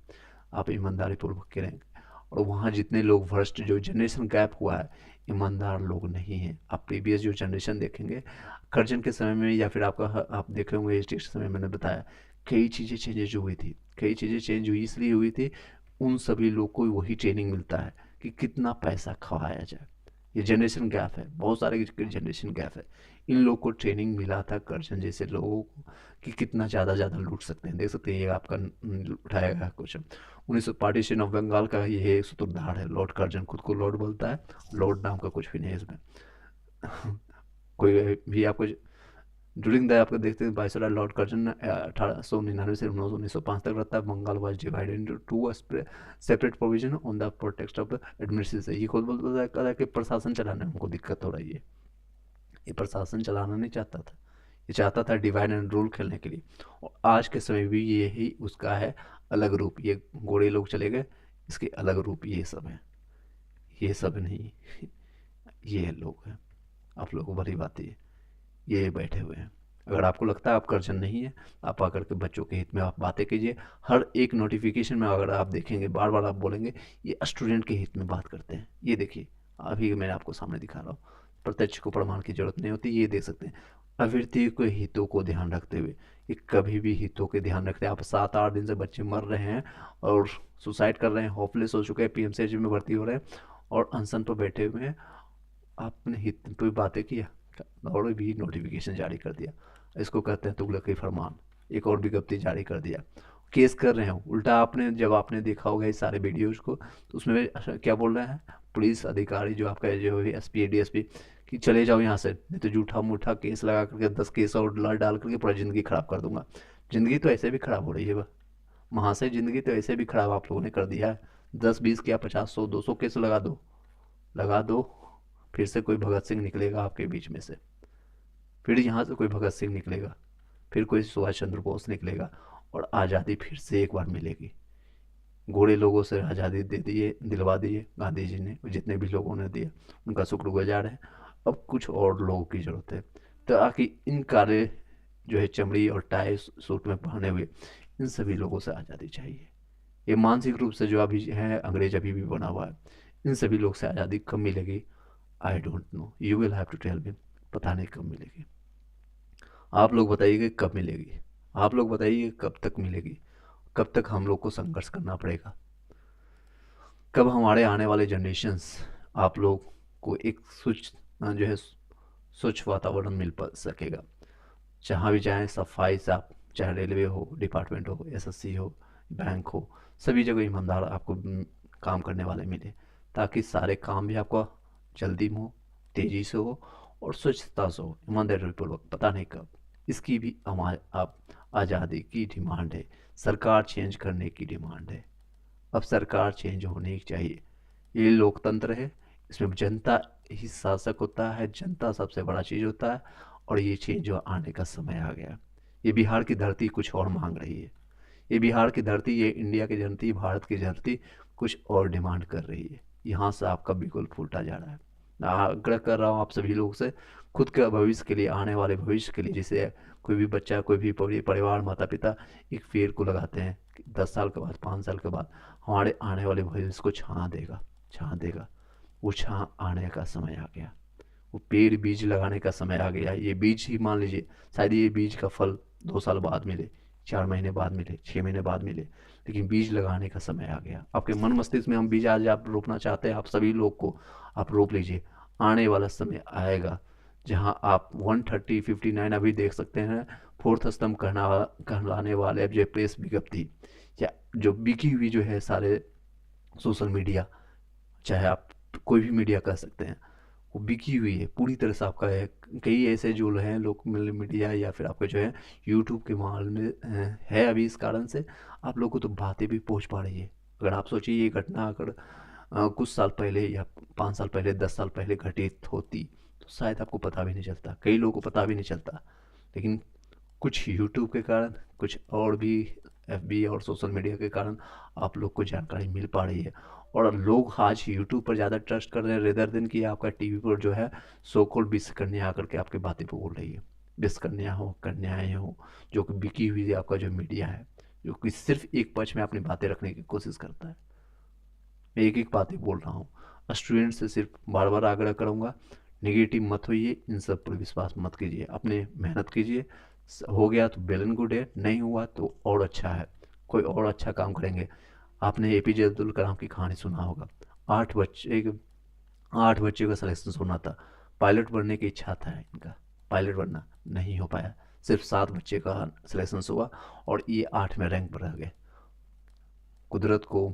आप ईमानदारी पूर्वक करेंगे। और वहाँ जितने लोग भ्रष्ट, जो जनरेशन गैप हुआ है, ईमानदार लोग नहीं हैं। आप प्रीवियस जो जनरेशन देखेंगे कर्जन के समय में, या फिर आपका आप देखे होंगे एच के समय, मैंने बताया कई चीज़ें चेंजेस जो हुई थी, कई चीज़ें चेंज हुई इसलिए हुई थी, उन सभी लोग को वही ट्रेनिंग मिलता है कि कितना पैसा खवाया जाए। ये जनरेशन गैप है, बहुत सारे जनरेशन गैप है। इन लोग को ट्रेनिंग मिला था कर्जन जैसे लोगों को कि कितना ज़्यादा लूट सकते हैं। देख सकते हैं ये आपका उठाया गया क्वेश्चन, 1900 पार्टीशन ऑफ बंगाल का ये एक सूत्रधार है लॉर्ड कर्जन, खुद को लॉर्ड बोलता है, लॉर्ड नाम का कुछ भी नहीं है इसमें। कोई भी आपको ड्यूरिंग द आपको देखते हैं वायसराय लॉर्ड कर्जन 1899 से 1905 तक रहता है। Bengal was divided into two separate provision on the pretext of administration. ये खुद बोलता है कि प्रशासन चलाने में हमको दिक्कत हो रही है, ये प्रशासन चलाना नहीं चाहता था, ये चाहता था डिवाइड एंड रूल खेलने के लिए। और आज के समय भी यही उसका है अलग रूप। ये गोरे लोग चले गए, इसके अलग रूप ये सब है, ये सब नहीं, ये लोग हैं। आप लोगों को बड़ी बात है, ये बैठे हुए हैं। अगर आपको लगता है आप कर्जन नहीं है, आप आकर के बच्चों के हित में आप बातें कीजिए। हर एक नोटिफिकेशन में अगर आप देखेंगे, बार बार आप बोलेंगे ये स्टूडेंट के हित में बात करते हैं। ये देखिए, अभी मैंने आपको सामने दिखा रहा हूँ, प्रत्यक्ष को प्रमाण की जरूरत नहीं होती, ये देख सकते हैं। अभ्यर्थी के हितों को ध्यान रखते हुए, ये कभी भी हितों के ध्यान रखते हैं। आप 7-8 दिन से बच्चे मर रहे हैं और सुसाइड कर रहे हैं, होपलेस हो चुके हैं, पीएमसीएच में भर्ती हो रहे हैं और अनशन पर बैठे हुए हैं। आपने हित पे बातें किया और भी नोटिफिकेशन जारी कर दिया, इसको कहते हैं तुगलकी फरमान। एक और विज्ञप्ति जारी कर दिया, केस कर रहे हैं उल्टा। आपने जब आपने देखा होगा इस सारे वीडियोज को, तो उसमें क्या बोल रहे हैं पुलिस अधिकारी जो आपका जो है एसपी डीएसपी, कि चले जाओ यहाँ से, नहीं तो झूठा मूठा केस लगा करके 10 केस और डाल करके पूरा ज़िंदगी ख़राब कर दूंगा। ज़िंदगी तो ऐसे भी ख़राब हो रही है महाशय, ज़िंदगी तो ऐसे भी ख़राब आप लोगों ने कर दिया है। 10-20 क्या 50-100-200 केस लगा दो, फिर से कोई भगत सिंह निकलेगा आपके बीच में से, फिर यहाँ से कोई भगत सिंह निकलेगा, फिर कोई सुभाष चंद्र बोस निकलेगा और आज़ादी फिर से एक बार मिलेगी। गोरे लोगों से आज़ादी दिलवा दिए गांधी जी ने, जितने भी लोगों ने दिया उनका शुक्रगुजार है। अब कुछ और लोगों की ज़रूरत है, ताकि इन काले जो है चमड़ी और टाई सूट में पहने हुए इन सभी लोगों से आज़ादी चाहिए। ये मानसिक रूप से जो अभी है अंग्रेज अभी भी बना हुआ है, इन सभी लोग से आज़ादी कब मिलेगी? I don't know, you will have to tell me. पता नहीं कब मिलेगी, आप लोग बताइए कब मिलेगी, आप लोग बताइए कब तक मिलेगी, कब तक हम लोग को संघर्ष करना पड़ेगा, कब हमारे आने वाले जनरेशन्स आप लोग को एक जो है स्वच्छ वातावरण मिल सकेगा। जहाँ भी जाएँ सफाई से आप, चाहे रेलवे हो, डिपार्टमेंट हो, एसएससी हो, बैंक हो, सभी जगह ईमानदार आपको काम करने वाले मिले, ताकि सारे काम भी आपको जल्दी में हो, तेज़ी से हो और स्वच्छता से हो, ईमानदारी पूर्वक। पता नहीं कब, इसकी भी हमारे आप आज़ादी की डिमांड है, सरकार चेंज करने की डिमांड है। अब सरकार चेंज होनी चाहिए। ये लोकतंत्र है, इसमें जनता ही शासक होता है, जनता सबसे बड़ा चीज़ होता है, और ये चेंज आने का समय आ गया। ये बिहार की धरती कुछ और मांग रही है, ये बिहार की धरती, ये इंडिया की धरती, भारत की धरती कुछ और डिमांड कर रही है। यहाँ से आपका बिल्कुल फूटा जा रहा है। मैं आग्रह कर रहा हूँ आप सभी लोगों से, खुद के भविष्य के लिए, आने वाले भविष्य के लिए, जिसे कोई भी बच्चा, कोई भी परिवार, माता पिता एक पेड़ को लगाते हैं, 10 साल के बाद, 5 साल के बाद हमारे आने वाले भविष्य को छाँ देगा। वो छाँ आने का समय आ गया, वो पेड़ बीज लगाने का समय आ गया। ये बीज ही मान लीजिए, शायद ये बीज का फल 2 साल बाद मिले, 4 महीने बाद मिले, 6 महीने बाद मिले, लेकिन बीज लगाने का समय आ गया। आपके मन मस्तिष्क में हम बीज आज आप रोपना चाहते हैं, आप सभी लोग को आप रोप लीजिए। आने वाला समय आएगा जहां आप 130-59 अभी देख सकते हैं, 4th स्तंभ कहलाने वाले जो प्रेस विज्ञप्ति या जो बिकी हुई जो है सारे सोशल मीडिया, चाहे आप कोई भी मीडिया कह सकते हैं, वो बिकी हुई है पूरी तरह से। आपका है कई ऐसे जो हैं लोग मीडिया या फिर आपका जो है यूट्यूब के माहौल में है अभी, इस कारण से आप लोगों को तो बातें भी पहुंच पा रही है। अगर आप सोचिए ये घटना अगर कुछ साल पहले या 5 साल पहले 10 साल पहले घटित होती तो शायद आपको पता भी नहीं चलता, कई लोगों को पता भी नहीं चलता। लेकिन कुछ यूट्यूब के कारण, कुछ और भी एफबी और सोशल मीडिया के कारण आप लोग को जानकारी मिल पा रही है। और लोग आज यूट्यूब पर ज़्यादा ट्रस्ट कर रहे हैं रेदर देन कि आपका टीवी पर जो है सो कॉल्ड विश कन्या आकर के आपकी बातें पे बोल रही है। विश कन्या हो, कन्याएं हो, जो कि बिकी हुई आपका जो मीडिया है, जो कि सिर्फ एक पक्ष में अपनी बातें रखने की कोशिश करता है। मैं एक एक बातें बोल रहा हूँ। स्टूडेंट से सिर्फ बार बार आग्रह करूँगा, नेगेटिव मत होइए, इन सब पर विश्वास मत कीजिए, अपने मेहनत कीजिए। हो गया तो वेल एंड गुड है, नहीं हुआ तो और अच्छा है, कोई और अच्छा काम करेंगे। आपने एपीजे अब्दुल कलाम की कहानी सुना होगा। 8 बच्चे 8 बच्चे का सिलेक्शन होना था, पायलट बनने की इच्छा था इनका, पायलट बनना नहीं हो पाया, सिर्फ 7 बच्चे का सिलेक्शन हुआ और ये 8 में रैंक पर रह गए। कुदरत को,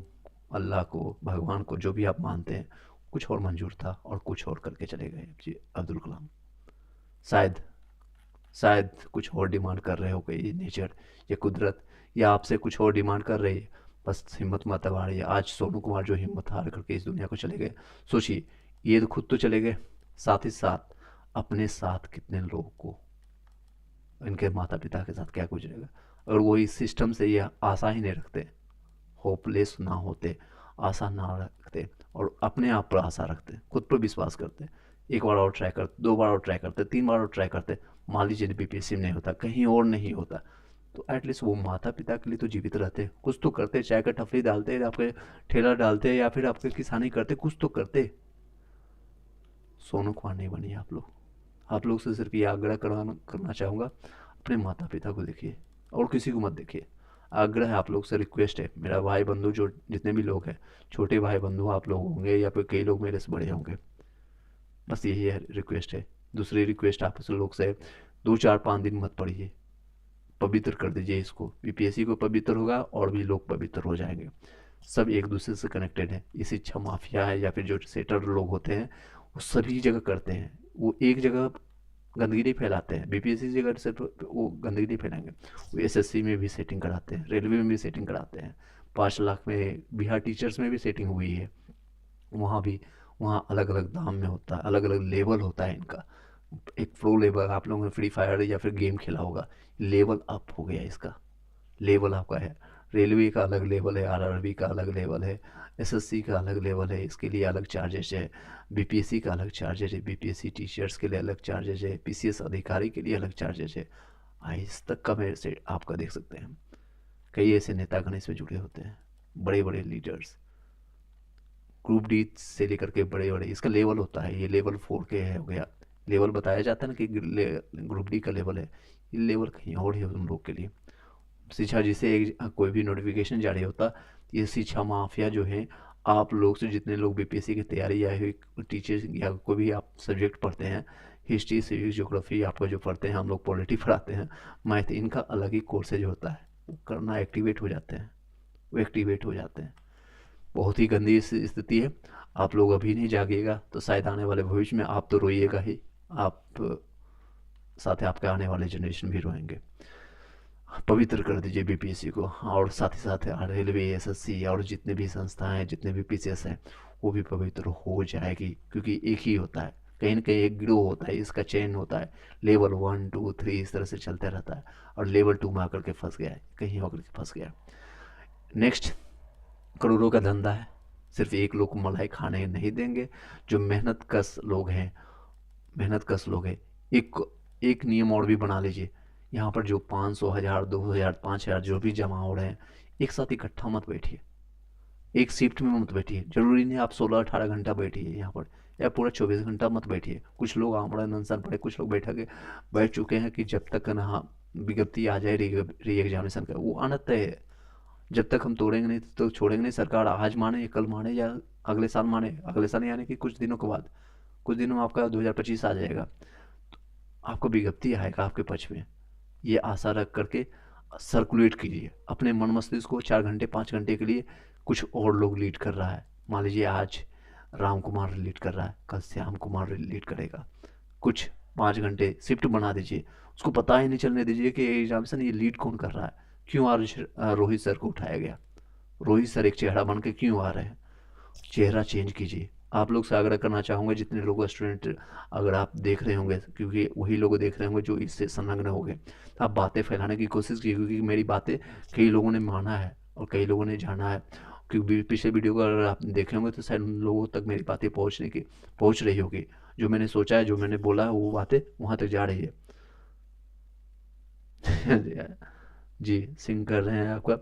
अल्लाह को, भगवान को, जो भी आप मानते हैं, कुछ और मंजूर था और कुछ और करके चले गए जी अब्दुल कलाम। शायद शायद कुछ और डिमांड कर रहे हो कोई नेचर या कुदरत, या आपसे कुछ और डिमांड कर रही है। बस हिम्मत मत हारिए। आज सोनू कुमार जो हिम्मत हार करके इस दुनिया को चले गए, सोचिए ये तो खुद तो चले गए, साथ ही साथ अपने साथ कितने लोगों को, इनके माता पिता के साथ क्या गुजरेगा। और वो इस सिस्टम से ये आशा ही नहीं रखते, होपलेस ना होते, आशा ना रखते और अपने आप पर आशा रखते, खुद पर विश्वास करते। एक बार और ट्राई करते, 2 बार और ट्राई करते, 3 बार और ट्राई करते। मान लीजिए बीपीएससी में नहीं होता, कहीं और नहीं होता, तो एटलीस्ट वो माता पिता के लिए तो जीवित रहते, कुछ तो करते, चाय का टफली डालते, आपके ठेला डालते, या फिर आपके किसानी करते, कुछ तो करते। सोनू कुमार नहीं बनिए आप लोग। आप लोग से सिर्फ ये आग्रह करना चाहूँगा, अपने माता पिता को देखिए और किसी को मत देखिए। आग्रह है आप लोग से, रिक्वेस्ट है। मेरा भाई बंधु जो जितने भी लोग हैं, छोटे भाई बंधु आप लोग होंगे या फिर कई लोग मेरे से बड़े होंगे, बस यही है रिक्वेस्ट है। दूसरी रिक्वेस्ट आप लोग से, 2 4 5 दिन मत पढ़िए, पवित्र कर दीजिए इसको। बीपीएससी को पवित्र होगा और भी लोग पवित्र हो जाएंगे। सब एक दूसरे से कनेक्टेड है। ये शिक्षा माफिया है या फिर जो सेटर लोग होते हैं, वो सभी जगह करते हैं। वो एक जगह गंदगी नहीं फैलाते हैं, बीपीएससी जगह से वो गंदगी नहीं फैलाएंगे। वो एसएससी में भी सेटिंग कराते हैं, रेलवे में भी सेटिंग कराते हैं, 5 लाख में बिहार टीचर्स में भी सेटिंग हुई है। वहाँ भी, वहाँ अलग अलग दाम में होता है, अलग अलग लेवल होता है इनका। एक प्रो लेवल, आप लोगों ने फ्री फायर या फिर गेम खेला होगा, लेवल अप हो गया इसका, लेवल आपका है। रेलवे का अलग लेवल है, आरआरबी का अलग लेवल है, एसएससी का अलग लेवल है, इसके लिए अलग चार्जेस है। बीपीएससी का अलग चार्जेस है, बीपीएससी टीचर्स के लिए अलग चार्जेस है, पीसीएस अधिकारी के लिए अलग चार्जेस है। आइस तक का मेरे से आपका देख सकते हैं, कई ऐसे नेतागण इसमें जुड़े होते हैं, बड़े बड़े लीडर्स, ग्रुप डी से लेकर के बड़े बड़े, इसका लेवल होता है। ये लेवल 4 के है हो गया, लेवल बताया जाता है ना कि ग्रुप डी का लेवल है, ये लेवल कहीं और है उन लोग के लिए। शिक्षा जिसे कोई भी नोटिफिकेशन जारी होता, ये शिक्षा माफिया जो है, आप लोग से जितने लोग बीपीएससी की तैयारी या टीचर्स या कोई भी आप सब्जेक्ट पढ़ते हैं, हिस्ट्री सिविक्स ज्योग्राफी आपका जो पढ़ते हैं, हम लोग पॉलिटी पढ़ाते हैं, मैथ, इनका अलग ही कोर्सेज होता है, वो करना एक्टिवेट हो जाते हैं, वो एक्टिवेट हो जाते हैं। बहुत ही गंदी स्थिति है। आप लोग अभी नहीं जागिएगा तो शायद आने वाले भविष्य में आप तो रोइएगा ही, आप साथ ही आपके आने वाले जनरेशन भी रोएंगे। पवित्र कर दीजिए बीपीएससी को, और साथ ही साथ रेलवे, एसएससी और जितने भी संस्थाएं, जितने भी पीसीएस हैं, वो भी पवित्र हो जाएगी। क्योंकि एक ही होता है, कहीं ना कहीं एक गिरोह होता है, इसका चेन होता है, लेवल 1 2 3 इस तरह से चलते रहता है, और लेवल 2 में आकर के फंस गया है, कहीं होकर के फंस गया। नेक्स्ट, करोड़ों का धंधा है, सिर्फ एक लोग को मलाई खाने नहीं देंगे। जो मेहनत कश लोग हैं, मेहनत कश लोग हैं, एक एक नियम और भी बना लीजिए। यहाँ पर जो 500 1000 2000 5000 जो भी जमा हो रहे हैं, एक साथ इकट्ठा मत बैठिए, एक शिफ्ट में मत बैठिए। जरूरी नहीं आप 16 18 घंटा बैठिए यहाँ पर, या पूरा 24 घंटा मत बैठिए। कुछ लोग आमड़ा अनशन पड़े, कुछ लोग बैठ चुके हैं कि जब तक ना विज्ञप्ति आ जाए री एग्जामिनेशन का, वो आना तय है। जब तक हम तोड़ेंगे नहीं तो छोड़ेंगे नहीं। सरकार आज माने, कल माने या अगले साल माने, अगले साल यानी कि कुछ दिनों के बाद, कुछ दिनों में आपका 2025 आ जाएगा, तो आपको विज्ञप्ति आएगा आपके पक्ष में। ये आशा रख करके सर्कुलेट कीजिए अपने मन मस्तिष्क को। 4 घंटे 5 घंटे के लिए कुछ और लोग लीड कर रहा है, मान लीजिए आज राम कुमार लीड कर रहा है, कल श्याम कुमार लीड करेगा। कुछ 5 घंटे शिफ्ट बना दीजिए, उसको पता ही नहीं चलने दीजिए कि एग्जामिनेशन ये लीड कौन कर रहा है। क्यों आज रोहित सर को उठाया गया, रोहित सर एक चेहरा बन के क्यों आ रहे हैं, चेहरा चेंज कीजिए। आप लोग से आग्रह करना चाहूँगा, जितने लोग स्टूडेंट अगर आप देख रहे होंगे, क्योंकि वही लोग देख रहे होंगे जो इससे संलग्न हो गए, तो आप बातें फैलाने की कोशिश कीजिए, क्योंकि मेरी बातें कई लोगों ने माना है और कई लोगों ने जाना है। क्योंकि पिछले वीडियो को अगर आप देखे होंगे तो शायद उन लोगों तक मेरी बातें पहुँच रही होगी। जो मैंने सोचा है, जो मैंने बोला है, वो बातें वहाँ तक जा रही है। जी, सिंग कर रहे हैं आपका।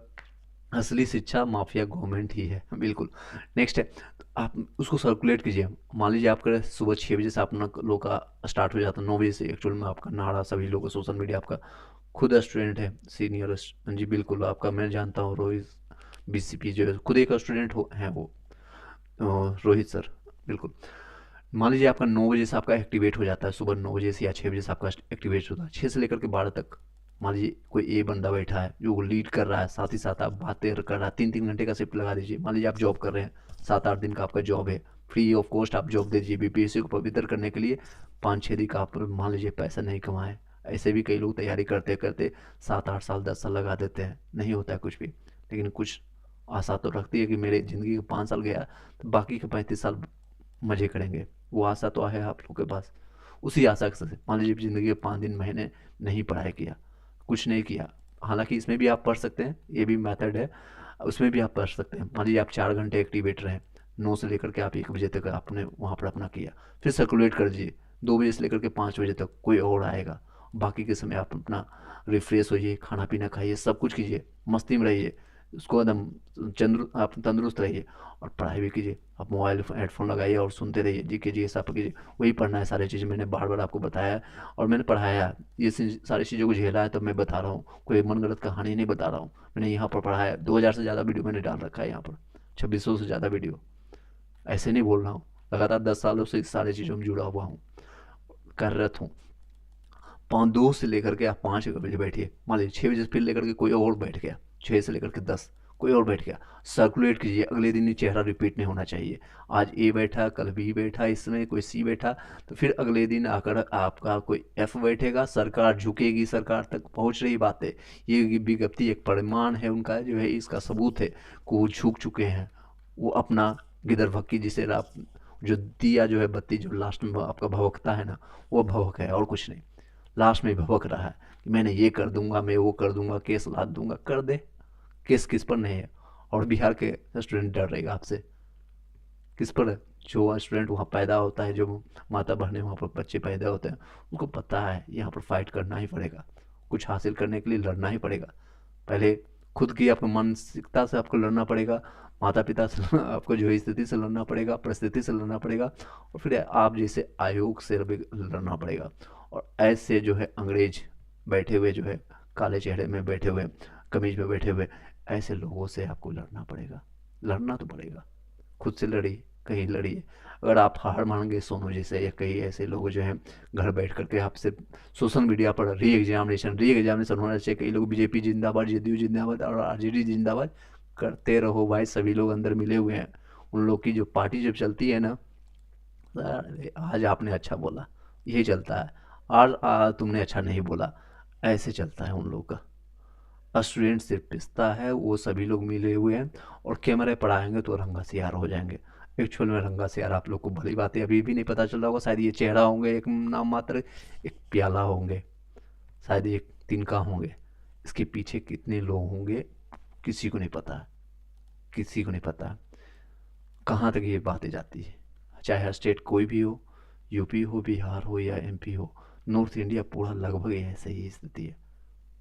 असली शिक्षा माफिया गवर्नमेंट ही है, बिल्कुल। नेक्स्ट है, तो आप उसको सर्कुलेट कीजिए। मान लीजिए आपका सुबह 6 बजे से अपना लोग का स्टार्ट हो जाता है, 9 बजे से एक्चुअल में आपका नारा सभी लोग सोशल मीडिया आपका खुद स्टूडेंट है, सीनियर। जी बिल्कुल, आपका मैं जानता हूँ रोहित बीसीपी जो है खुद एक स्टूडेंट हो हैं वो, रोहित सर, बिल्कुल। मान लीजिए आपका 9 बजे से आपका एक्टिवेट हो जाता है, सुबह 9 बजे से या 6 बजे से आपका एक्टिवेट होता है, 6 से लेकर के 12 तक। मान लीजिए कोई ए बंदा बैठा है जो लीड कर रहा है, साथ ही साथ आप बातें कर रहा है, 3-3 घंटे का शिफ्ट लगा दीजिए। मान लीजिए आप जॉब कर रहे हैं, 7-8 दिन का आपका जॉब है, फ्री ऑफ कॉस्ट आप जॉब दे दीजिए। बीपीएससी को पवित्र करने के लिए 5-6 दिन का आप मान लीजिए पैसा नहीं कमाए। ऐसे भी कई लोग तैयारी करते करते 7-8 साल 10 साल लगा देते हैं, नहीं होता है कुछ भी। लेकिन कुछ आशा तो रखती है कि मेरे ज़िंदगी का 5 साल गया तो बाकी के 35 साल मज़े करेंगे। वो आशा तो है आप लोगों के पास। उसी आशा के से मान लीजिए ज़िंदगी के 5 दिन महीने नहीं पढ़ाई किया, कुछ नहीं किया। हालांकि इसमें भी आप पढ़ सकते हैं, ये भी मेथड है, उसमें भी आप पढ़ सकते हैं। मान लीजिए आप 4 घंटे एक्टिवेट रहे, 9 से लेकर के आप 1 बजे तक आपने वहाँ पर अपना किया, फिर सर्कुलेट कर दीजिए। 2 बजे से लेकर के 5 बजे तक कोई और आएगा। बाकी के समय आप अपना रिफ्रेश होइए, खाना पीना खाइए, सब कुछ कीजिए, मस्ती में रहिए, उसको एकदम चंद्र आप तंदुरुस्त रहिए। और पढ़ाई भी कीजिए, आप मोबाइल हेडफोन लगाइए और सुनते रहिए, जी कीजिए, सब कीजिए। वही पढ़ना है, सारी चीज़ें मैंने बार बार आपको बताया है और मैंने पढ़ाया है। ये सारी चीज़ों को झेला है, तो मैं बता रहा हूँ, कोई मनगढ़ंत कहानी नहीं बता रहा हूँ। मैंने यहाँ पर पढ़ा है, 2000 से ज़्यादा वीडियो मैंने डाल रखा है यहाँ पर, 2600 से ज़्यादा वीडियो। ऐसे नहीं बोल रहा हूँ, लगातार 10 सालों से इस सारी चीज़ों में जुड़ा हुआ हूँ, कार्यरत हूँ। 2 से लेकर के आप 5 बजे बैठिए, मान लीजिए 6 बजे से फिर लेकर के कोई और बैठ गया, 6 से लेकर के 10 कोई और बैठ गया, सर्कुलेट कीजिए। अगले दिन ये चेहरा रिपीट नहीं होना चाहिए। आज ए बैठा, कल बी बैठा, इसमें कोई सी बैठा, तो फिर अगले दिन आकर आपका कोई एफ बैठेगा। सरकार झुकेगी, सरकार तक पहुंच रही बातें, ये विज्ञप्ति एक प्रमाण है उनका, जो है इसका सबूत है कि वो झुक चुके हैं। वो अपना गिदर भक्की जिसे आप जो दिया जो है बत्ती जो लास्ट में आपका भवकता है ना, वो भवक है और कुछ नहीं। लास्ट में भवक रहा है कि मैंने ये कर दूंगा, मैं वो कर दूंगा, केस लाद दूंगा। कर दे, केस किस पर नहीं है। और बिहार के स्टूडेंट डर रहेगा आपसे, किस पर है? जो स्टूडेंट वहाँ पैदा होता है, जो माता बहनें वहाँ पर बच्चे पैदा होते हैं, उनको पता है यहाँ पर फाइट करना ही पड़ेगा, कुछ हासिल करने के लिए लड़ना ही पड़ेगा। पहले खुद की आपको मानसिकता से आपको लड़ना पड़ेगा, माता पिता से आपको जो है स्थिति से लड़ना पड़ेगा, परिस्थिति से लड़ना पड़ेगा, और फिर आप जैसे आयोग से भी लड़ना पड़ेगा। और ऐसे जो है अंग्रेज बैठे हुए, जो है काले चेहरे में बैठे हुए, कमीज में बैठे हुए, ऐसे लोगों से आपको लड़ना पड़ेगा। लड़ना तो पड़ेगा, खुद से लड़िए, कहीं लड़िए। अगर आप हार मान गए सोनू जैसे या कई ऐसे लोग जो हैं घर बैठ करके आपसे सोशल मीडिया पर री एग्जामिनेशन होना चाहिए, कई लोग बीजेपी जिंदाबाद, जेडीयू जिंदाबाद और आरजेडी जिंदाबाद करते रहो भाई, सभी लोग अंदर मिले हुए हैं। उन लोग की जो पार्टी जब चलती है ना, अरे आज आपने अच्छा बोला, यही चलता है। आज तुमने अच्छा नहीं बोला, ऐसे चलता है उन लोग का। स्टूडेंट सिर्फ पिसता है, वो सभी लोग मिले हुए हैं और कैमरे पर आएंगे तो रंगा सियार हो जाएंगे। एक्चुअल में रंगा सियार आप लोग को भली बात है अभी भी नहीं पता चल रहा होगा, शायद ये चेहरा होंगे एक नाम मात्र, एक प्याला होंगे, शायद एक तिनका होंगे। इसके पीछे कितने लोग होंगे किसी को नहीं पता, किसी को नहीं पता कहाँ तक ये बातें जाती है। चाहे स्टेट कोई भी हो, यूपी हो, बिहार हो या एमपी हो, नॉर्थ इंडिया पूरा लगभग ऐसे ही स्थिति है।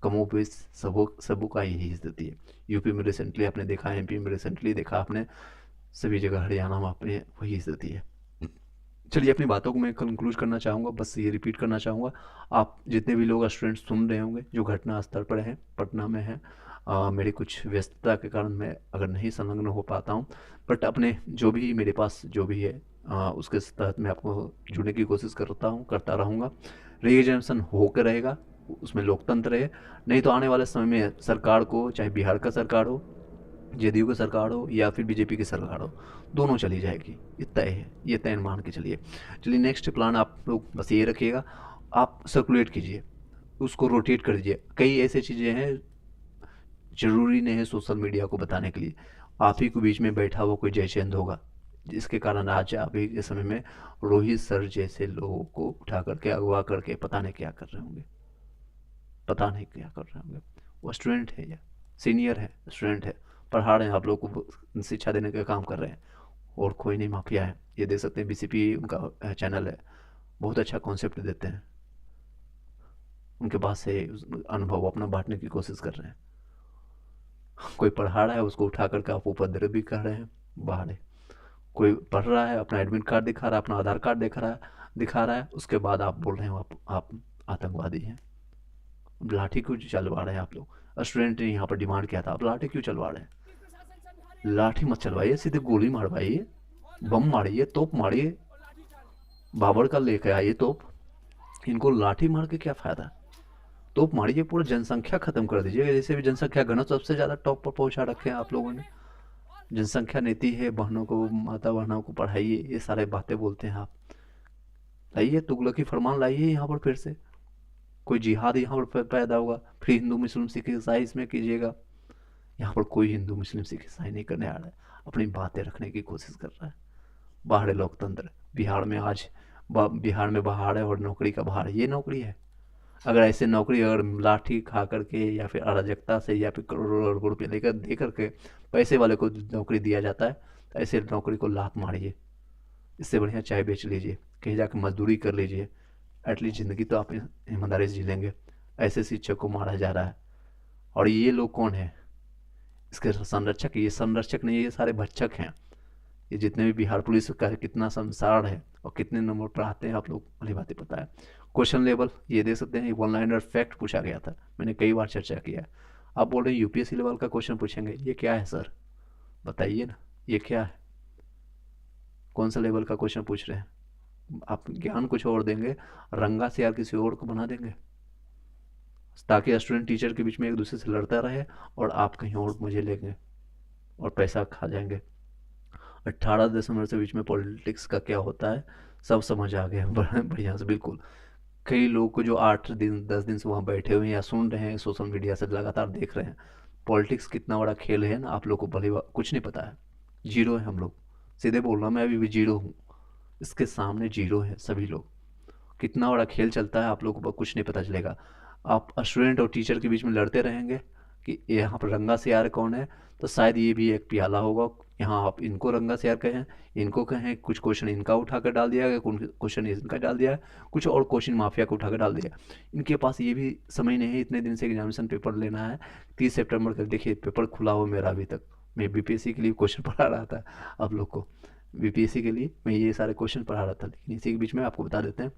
कमोबेश सबों का यही स्थिति है। यूपी में रिसेंटली आपने देखा, एमपी में रिसेंटली देखा आपने, सभी जगह हरियाणा में आपने वही स्थिति है। चलिए अपनी बातों को मैं कंक्लूड करना चाहूँगा, बस ये रिपीट करना चाहूँगा। आप जितने भी लोग स्टूडेंट्स सुन रहे होंगे जो घटना स्थल पर हैं, पटना में हैं, मेरी कुछ व्यस्तता के कारण मैं अगर नहीं संलग्न हो पाता हूँ, बट अपने जो भी मेरे पास जो भी है उसके तहत मैं आपको जुड़ने की कोशिश करता रहूँगा। रीएग्जामिनेशन होकर रहेगा, उसमें लोकतंत्र है। नहीं तो आने वाले समय में सरकार को, चाहे बिहार का सरकार हो, जेडीयू की सरकार हो या फिर बीजेपी की सरकार हो, दोनों चली जाएगी, ये तय है, ये तय मान के चलिए। चलिए नेक्स्ट प्लान आप लोग बस ये रखिएगा, आप सर्कुलेट कीजिए, उसको रोटेट कर दीजिए। कई ऐसी चीज़ें हैं, जरूरी नहीं है सोशल मीडिया को बताने के लिए। आप ही के बीच में बैठा हुआ कोई जयचंद होगा, जिसके कारण आज अभी के समय में रोहित सर जैसे लोगों को उठा करके अगवा करके पता नहीं क्या कर रहे होंगे, पता नहीं क्या कर रहे होंगे। वो स्टूडेंट है या सीनियर है, स्टूडेंट है, पढ़ा रहे हैं, आप लोग को शिक्षा देने का काम कर रहे हैं, और कोई नहीं माफिया है। ये देख सकते हैं बीसीपी उनका चैनल है, बहुत अच्छा कॉन्सेप्ट देते हैं, उनके पास से अनुभव अपना बांटने की कोशिश कर रहे हैं। कोई पढ़ा रहा है उसको उठा करके आप उपद्रव भी कर रहे हैं, बाहर है। कोई पढ़ रहा है, अपना एडमिट कार्ड दिखा रहा है, अपना आधार कार्ड दिखा रहा है, उसके बाद आप बोल रहे हो आप आतंकवादी हैं। लाठी क्यों चलवा रहे हैं आप लोग? स्टूडेंट ने यहाँ पर डिमांड किया था, आप लाठी क्यों चलवा रहे हैं? लाठी मत चलवाइए, सीधे गोली मारवाइए, बम मारिए, तोप मारिए, बाबर का लेके आइए तोप। इनको लाठी मार के क्या फायदा? तोप मारिए, पूरा जनसंख्या खत्म कर दीजिए। जैसे भी जनसंख्या घनत्व सबसे ज्यादा टॉप पर पहुंचा रखे हैं आप लोगों ने। जनसंख्या नीति है, बहनों को, माता बहनों को पढ़ाइए, ये सारे बातें बोलते हैं आप। लाइए तुगलकी फरमान, लाइए यहाँ पर फिर से कोई जिहाद यहाँ पर पैदा होगा, फिर हिंदू मुस्लिम सिख ईसाई इसमें कीजिएगा। यहाँ पर कोई हिंदू मुस्लिम सिख ईसाई नहीं करने आ रहा है, अपनी बातें रखने की कोशिश कर रहा है। बाहर है लोकतंत्र। बिहार में आज बिहार में बाहर है और नौकरी का बाहर, ये नौकरी है? अगर ऐसे नौकरी अगर लाठी खा करके या फिर अराजकता से या फिर करोड़ों रुपये लेकर दे करके पैसे वाले को नौकरी दिया जाता है, तो ऐसे नौकरी को लात मारिए। इससे बढ़िया चाय बेच लीजिए, कहीं जाकर मजदूरी कर लीजिए, एटलीस्ट ज़िंदगी तो आप ईमानदारी से जी लेंगे। ऐसे शिक्षक को मारा जा रहा है। और ये लोग कौन है? इसके संरक्षक, ये संरक्षक नहीं, ये सारे भक्षक हैं। ये जितने भी बिहार पुलिस का कितना संसार है और कितने नंबर पर आते हैं आप लोग भली बातें पता है। क्वेश्चन लेवल ये देख सकते हैं, वन लाइनर फैक्ट पूछा गया था, मैंने कई बार चर्चा किया है। आप बोल रहे हैं यूपीएससी लेवल का क्वेश्चन पूछेंगे, ये क्या है सर? बताइए ना, ये क्या है? कौन सा लेवल का क्वेश्चन पूछ रहे हैं? आप ज्ञान कुछ और देंगे, रंगा से यार किसी और को बना देंगे, ताकि स्टूडेंट टीचर के बीच में एक दूसरे से लड़ता रहे और आप कहीं और मजे लेंगे और पैसा खा जाएंगे। 18 दिसंबर से बीच में पॉलिटिक्स का क्या होता है सब समझ आ गया बढ़िया से, बिल्कुल। कई लोग को जो 8 दिन 10 दिन से वहाँ बैठे हुए हैं या सुन रहे हैं, सोशल मीडिया से लगातार देख रहे हैं, पॉलिटिक्स कितना बड़ा खेल है ना, आप लोग को भले कुछ नहीं पता है। जीरो है हम लोग, सीधे बोल रहा हूँ, मैं अभी भी जीरो हूँ, इसके सामने जीरो है सभी लोग। कितना बड़ा खेल चलता है आप लोगों को कुछ नहीं पता चलेगा। आप स्टूडेंट और टीचर के बीच में लड़ते रहेंगे कि यहाँ पर रंगा से यार कौन है, तो शायद ये भी एक प्याला होगा। यहाँ आप इनको रंगा से यार कहें, इनको कहें, कुछ क्वेश्चन इनका उठा कर डाल दिया है, कुछ क्वेश्चन इनका डाल दिया है, कुछ और क्वेश्चन माफिया को उठा कर डाल दिया। इनके पास ये भी समय नहीं है, इतने दिन से एग्जामिनेशन पेपर लेना है। 30 सितंबर का देखिए पेपर खुला हो मेरा अभी तक। मैं बीपीएससी के लिए क्वेश्चन पढ़ा रहा था आप लोग को, बीपीएससी के लिए मैं ये सारे क्वेश्चन पढ़ा रहा था, लेकिन इसी के बीच में आपको बता देते हैं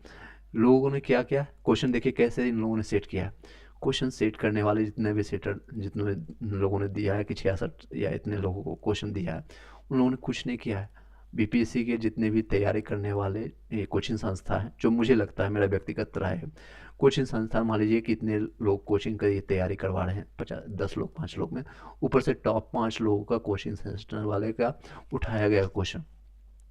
लोगों ने क्या किया। क्वेश्चन देखिए कैसे इन लोगों ने सेट किया है। क्वेश्चन सेट करने वाले जितने भी सेटर, जितने लोगों ने दिया है कि 66 या इतने लोगों को क्वेश्चन दिया है, उन लोगों ने कुछ नहीं किया है। बीपीएससी के जितने भी तैयारी करने वाले ये कोचिंग संस्था है, जो मुझे लगता है, मेरा व्यक्तिगत राय है, कोचिंग संस्था मान लीजिए कि इतने लोग कोचिंग की तैयारी करवा रहे हैं, 10 लोग 5 लोग में, ऊपर से टॉप 5 लोगों का कोचिंग सेंटर वाले का उठाया गया क्वेश्चन,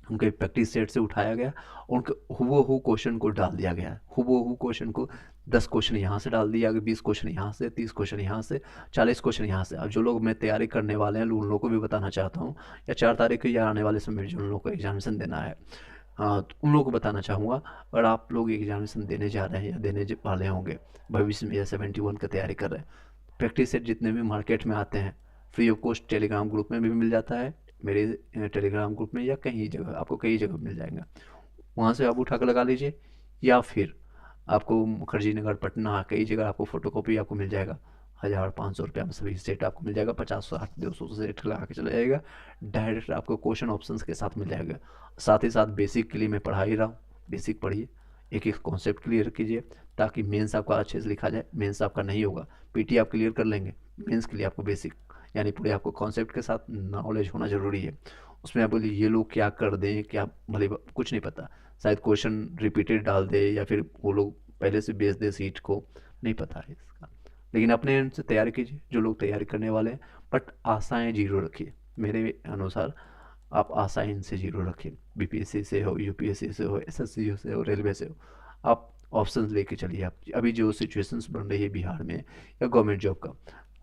उनके प्रैक्टिस सेट से उठाया गया, उनके हुबहू क्वेश्चन को डाल दिया गया। हुबहू क्वेश्चन को 10 क्वेश्चन यहाँ से डाल दिया गया, 20 क्वेश्चन यहाँ से, 30 क्वेश्चन यहाँ से, 40 क्वेश्चन यहाँ से। अब जो लोग मैं तैयारी करने वाले हैं उन लोगों को भी बताना चाहता हूँ, या 4 तारीख को या आने वाले समय में जो उन लोगों को एग्जामिनेशन देना है, हाँ, तो उन लोगों को बताना चाहूँगा, अगर आप लोग एग्जामिनेशन देने जा रहे हैं या देने वाले होंगे भविष्य में, या 71 का तैयारी कर रहे हैं, प्रैक्टिस सेट जितने भी मार्केट में आते हैं free of cost Telegram group में भी मिल जाता है, मेरे टेलीग्राम ग्रुप में, या कहीं जगह आपको कई जगह मिल जाएगा, वहाँ से आप उठा कर लगा लीजिए। या फिर आपको मुखर्जी नगर पटना कई जगह आपको फोटोकॉपी आपको मिल जाएगा, 1500 रुपया में सभी सेट आपको मिल जाएगा, 50 60 200 सेट लगा के चला जाएगा, डायरेक्ट आपको क्वेश्चन ऑप्शंस के साथ मिल जाएगा। साथ ही साथ बेसिक के लिए मैं पढ़ा ही रहा हूँ, बेसिक पढ़िए, एक एक कॉन्सेप्ट क्लियर कीजिए, ताकि मेंस आपका अच्छे से लिखा जाए। मेंस आपका नहीं होगा, पीटी आप क्लियर कर लेंगे, मेंस के लिए आपको बेसिक यानी पूरे आपको कॉन्सेप्ट के साथ नॉलेज होना जरूरी है। उसमें आप बोलिए ये लोग क्या कर दें, क्या भले कुछ नहीं पता, शायद क्वेश्चन रिपीटेड डाल दे या फिर वो लोग पहले से बेच दे सीट को, नहीं पता है इसका। लेकिन अपने एंड से तैयारी कीजिए, जो लोग तैयारी करने वाले हैं, बट आशाएं जीरो रखिए। मेरे अनुसार आप आशाएं इनसे जीरो रखिए, बीपीएससी से हो, यूपीएससी से हो, एसएससी से हो, रेलवे से हो, आप ऑप्शंस लेके चलिए। आप अभी जो सिचुएशंस बन रही है बिहार में या गवर्नमेंट जॉब का,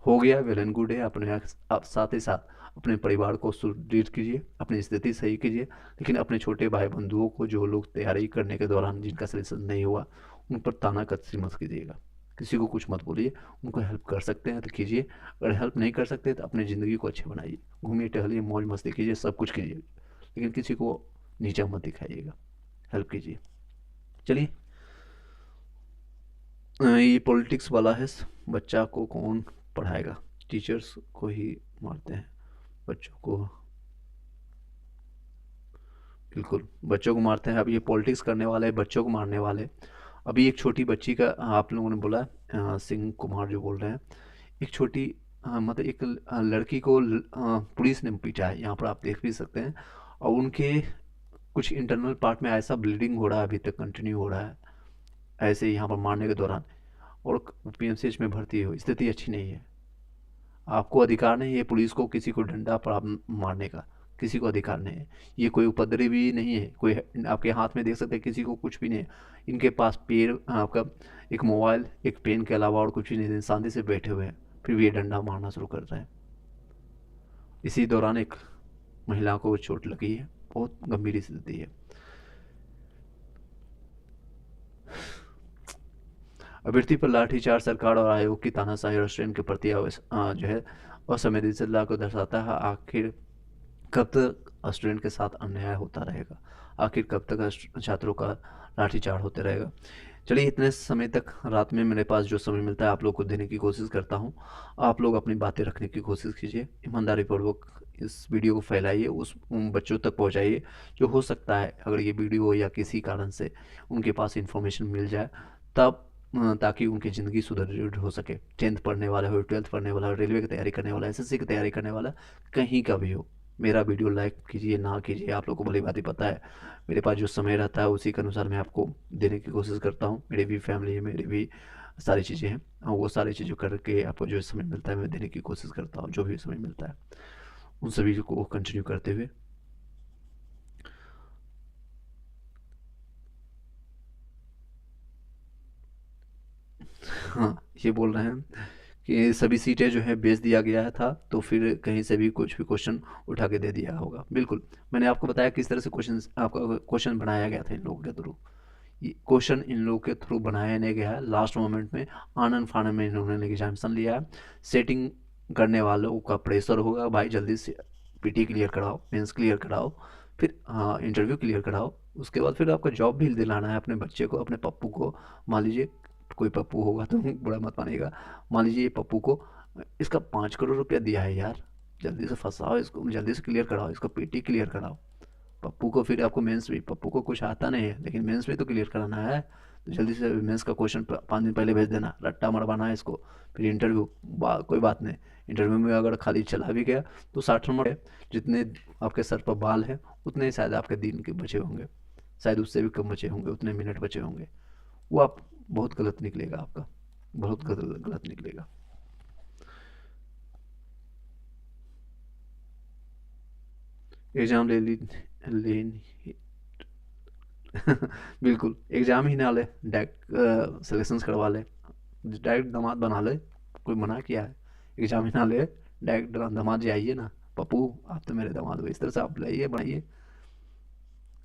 हो गया वेल एंड गुड है। अपने आप साथ ही साथ अपने परिवार को सुदृढ़ कीजिए, अपनी स्थिति सही कीजिए, लेकिन अपने छोटे भाई बंधुओं को, जो लोग तैयारी करने के दौरान जिनका सिलेक्शन नहीं हुआ, उन पर ताना कतरी मत कीजिएगा। किसी को कुछ मत बोलिए। उनको हेल्प कर सकते हैं तो कीजिए, अगर हेल्प नहीं कर सकते तो अपनी ज़िंदगी को अच्छे बनाइए, घूमिए टहलिए, मौज मस्ती कीजिए, सब कुछ कीजिए, लेकिन किसी को नीचा मत दिखाइएगा, हेल्प कीजिए। चलिए, ये पॉलिटिक्स वाला है। बच्चा को कौन पढ़ाएगा? टीचर्स को ही मारते हैं बच्चों को, बिल्कुल बच्चों को मारते हैं। अब ये पॉलिटिक्स करने वाले बच्चों को मारने वाले। अभी एक छोटी बच्ची का आप लोगों ने बोला, सिंह कुमार जो बोल रहे हैं, एक छोटी मतलब एक लड़की को पुलिस ने पीटा है, यहाँ पर आप देख भी सकते हैं। और उनके कुछ इंटरनल पार्ट में ऐसा ब्लीडिंग हो रहा है, अभी तक कंटिन्यू हो रहा है ऐसे ही यहाँ पर मारने के दौरान, और पीएमसीएच में भर्ती हो, स्थिति अच्छी नहीं है। आपको अधिकार नहीं है पुलिस को किसी को डंडा पर आप मारने का, किसी को अधिकार नहीं है। ये कोई उपद्रवी नहीं है, कोई आपके हाथ में देख सकते हैं, किसी को कुछ भी नहीं है। इनके पास पेड़, आपका एक मोबाइल, एक पेन के अलावा और कुछ भी नहीं है, शांति से बैठे हुए हैं, फिर भी ये डंडा मारना शुरू कर रहे हैं। इसी दौरान एक महिला को चोट लगी है, बहुत गंभीर स्थिति है। अभ्यर्थी पर लाठीचार्ज सरकार और आयोग की तानाशाही रेस्टोरेंट के प्रति जो है असंवेदनशीलता को दर्शाता है। आखिर कब तक स्टूडेंट के साथ अन्याय होता रहेगा? आखिर कब तक छात्रों का लाठीचार्ज होते रहेगा? चलिए, इतने समय तक रात में मेरे पास जो समय मिलता है आप लोग को देने की कोशिश करता हूँ। आप लोग अपनी बातें रखने की कोशिश कीजिए, ईमानदारी पूर्वक इस वीडियो को फैलाइए, उन बच्चों तक पहुँचाइए जो हो सकता है अगर ये वीडियो या किसी कारण से उनके पास इन्फॉर्मेशन मिल जाए, तब ताकि उनकी ज़िंदगी सुदृढ़ हो सके। 10th पढ़ने वाला हो, 12th पढ़ने वाला हो, रेलवे की तैयारी करने वाला, एसएससी की तैयारी करने वाला, कहीं का भी हो, मेरा वीडियो लाइक कीजिए ना कीजिए आप लोग को भली बात ही पता है। मेरे पास जो समय रहता है उसी के अनुसार मैं आपको देने की कोशिश करता हूँ। मेरी भी फैमिली है, मेरी भी सारी चीज़ें हैं, और वो सारी चीज़ें करके आपको जो समय मिलता है मैं देने की कोशिश करता हूँ। जो भी समय मिलता है उन सभी को कंटिन्यू करते हुए हाँ, ये बोल रहे हैं कि सभी सीटें जो है बेच दिया गया है था, तो फिर कहीं से भी कुछ भी क्वेश्चन उठा के दे दिया होगा। बिल्कुल, मैंने आपको बताया किस तरह से क्वेश्चन, आपका क्वेश्चन बनाया गया था इन लोगों के थ्रू। ये क्वेश्चन इन लोगों के थ्रू बनाया नहीं गया है, लास्ट मोमेंट में आनन फानन में इन्होंने एग्जामिनेशन लिया है। सेटिंग करने वालों का प्रेशर होगा, भाई जल्दी से पीटी क्लियर कराओ, मेंस क्लियर कराओ, फिर इंटरव्यू क्लियर कराओ, उसके बाद फिर आपका जॉब भी दिलाना है अपने बच्चे को, अपने पप्पू को। मान लीजिए कोई पप्पू होगा तो बुरा मत मानिएगा, मान लीजिए ये पप्पू को इसका 5 करोड़ रुपया दिया है यार, जल्दी से फंसाओ इसको, जल्दी से क्लियर कराओ, इसको पीटी क्लियर कराओ। पप्पू को फिर आपको मेंस भी, पप्पू को कुछ आता नहीं है लेकिन मेंस भी तो क्लियर कराना है, तो जल्दी से मेंस का क्वेश्चन 5 दिन पहले भेज देना, रट्टा मरवाना है इसको। फिर इंटरव्यू, कोई बात नहीं, इंटरव्यू में अगर खाली चला भी गया तो 60 नंबर है, जितने आपके सर पर बाल है उतने ही शायद आपके दिन के बचे होंगे, शायद उससे भी कम बचे होंगे, उतने मिनट बचे होंगे। वो आप बहुत गलत निकलेगा आपका, बहुत गलत गलत निकलेगा। एग्जाम ले ली, लेनी बिल्कुल, एग्जाम ही ना ले, डायरेक्ट सिलेक्शन करवा ले, डायरेक्ट दामाद बना ले, कोई मना किया है? एग्जाम ही ना ले, डायरेक्ट दामाद जाइए ना, पप्पू आप तो मेरे दामाद हो, इस तरह से आप लाइए बनाइए।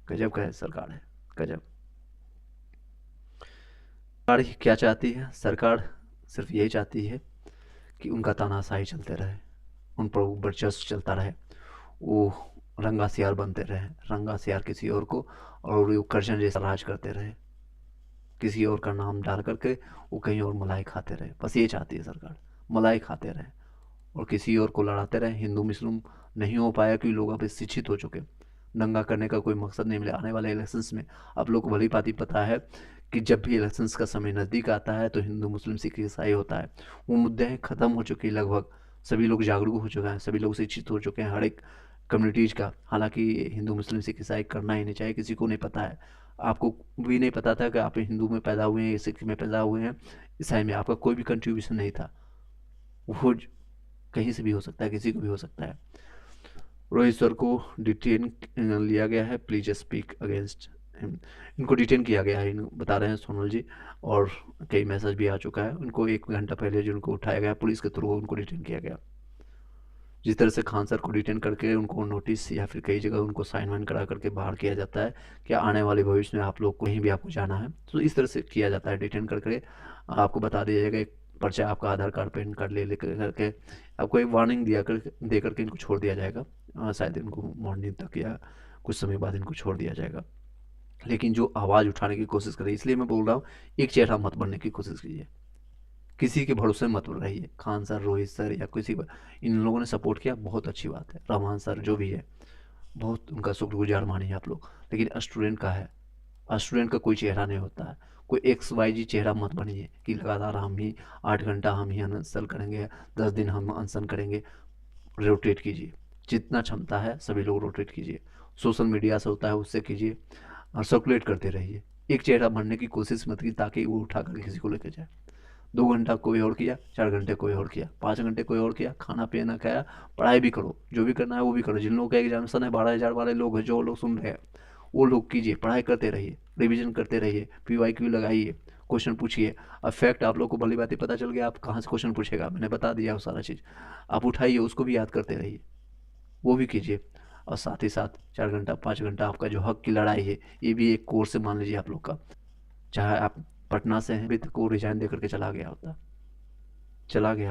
गजब का है सरकार है, गजब। सरकार ही क्या चाहती है? सरकार सिर्फ यही चाहती है कि उनका तानाशाही चलते रहे, उन पर वर्चस्व चलता रहे, वो रंगा सियार बनते रहे, रंगा सियार किसी और को, और वो कर्जन जैसा राज करते रहे, किसी और का नाम डाल करके वो कहीं और मलाई खाते रहे। बस ये चाहती है सरकार, मलाई खाते रहे और किसी और को लड़ाते रहे। हिंदू मुस्लिम नहीं हो पाया क्योंकि लोग अब शिक्षित हो चुके, दंगा करने का कोई मकसद नहीं मिला। आने वाले इलेक्शंस में आप लोग को भली भांति पता है कि जब भी इलेक्शंस का समय नज़दीक आता है तो हिंदू मुस्लिम सिख ईसाई होता है, वो मुद्दे ख़त्म हो चुके हैं लगभग, सभी लोग जागरूक हो चुके हैं, सभी लोग शिक्षित हो चुके हैं हर एक कम्युनिटीज़ का। हालांकि हिंदू मुस्लिम सिख ईसाई करना ही नहीं चाहिए, किसी को नहीं पता है, आपको भी नहीं पता था कि आप हिंदू में पैदा हुए हैं, सिख में पैदा हुए हैं, ईसाई में आपका कोई भी कंट्रीब्यूशन नहीं था। वो कहीं से भी हो सकता है, किसी को भी हो सकता है। रोहित सर को डिटेन लिया गया है, प्लीज स्पीक अगेंस्ट इनको डिटेन किया गया है, बता रहे हैं सोनल जी, और कई मैसेज भी आ चुका है। उनको 1 घंटा पहले जो उनको उठाया गया पुलिस के थ्रू, उनको डिटेन किया गया। जिस तरह से खान सर को डिटेन करके उनको नोटिस या फिर कई जगह उनको साइन वाइन करा करके बाहर किया जाता है कि आने वाले भविष्य में आप लोग कहीं भी आपको जाना है तो इस तरह से किया जाता है, डिटेन करके आपको बता दिया जाएगा, एक पर्चा आपका आधार कार्ड पैन कार्ड ले लेकर करके आपको एक वार्निंग दिया कर दे करके इनको छोड़ दिया जाएगा। शायद इनको मॉर्निंग तक या कुछ समय बाद इनको छोड़ दिया जाएगा। लेकिन जो आवाज़ उठाने की कोशिश कर रही है, इसलिए मैं बोल रहा हूँ एक चेहरा मत बनने की कोशिश कीजिए, किसी के भरोसे मत रहिए। खान सर, रोहित सर या किसी इन लोगों ने सपोर्ट किया, बहुत अच्छी बात है। रहमान सर जो भी है, बहुत उनका शुक्रगुजार मानिए आप लोग। लेकिन स्टूडेंट का है, स्टूडेंट का कोई चेहरा नहीं होता है। कोई XYZ चेहरा मत बनिए कि लगातार हम ही 8 घंटा हम ही अनशन करेंगे, 10 दिन हम अनशन करेंगे। रोटेट कीजिए, जितना क्षमता है सभी लोग रोटेट कीजिए। सोशल मीडिया से होता है उससे कीजिए, और सर्कुलेट करते रहिए। एक चेहरा बनने की कोशिश मत की ताकि वो उठा कर किसी को लेकर जाए। 2 घंटा कोई और किया, 4 घंटे कोई और किया, 5 घंटे कोई और किया, खाना पीना खाया, पढ़ाई भी करो, जो भी करना है वो भी करो। जिन लोगों का एग्जामिनेशन है, 12,000 वाले लोग हैं जो लोग सुन रहे हैं, वो लोग कीजिए, पढ़ाई करते रहिए, रिवीजन करते रहिए, PYQ लगाइए, क्वेश्चन पूछिए। अब फैक्ट आप लोग को भली बात ही पता चल गया, आप कहाँ से क्वेश्चन पूछेगा, मैंने बता दिया वो सारा चीज़। आप उठाइए, उसको भी याद करते रहिए, वो भी कीजिए। और साथ ही साथ 4 घंटा 5 घंटा आपका जो हक की लड़ाई है, ये भी एक कोर्स से मान लीजिए आप लोग का। चाहे आप पटना से हैं, अभी तक वो रिजाइन दे करके चला गया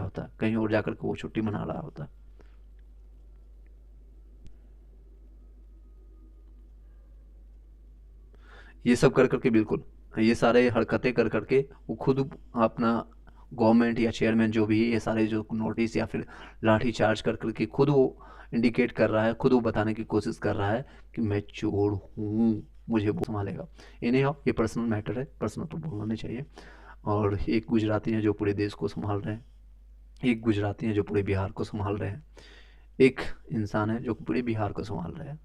होता, कहीं और जाकर के वो छुट्टी मना रहा होता। ये सब कर करके, बिल्कुल ये सारे हरकतें कर करके वो खुद अपना गवर्नमेंट या चेयरमैन जो भी है, ये सारे जो नोटिस या फिर लाठी चार्ज कर करके खुद वो इंडिकेट कर रहा है, खुद वो बताने की कोशिश कर रहा है कि मैं चोर हूँ, मुझे वो संभालेगा। इन्हें ये पर्सनल मैटर है, पर्सनल तो बोलना नहीं चाहिए। और एक गुजराती हैं जो पूरे देश को संभाल रहे हैं, एक गुजराती हैं जो पूरे बिहार को संभाल रहे हैं, एक इंसान है जो पूरे बिहार को संभाल रहे हैं।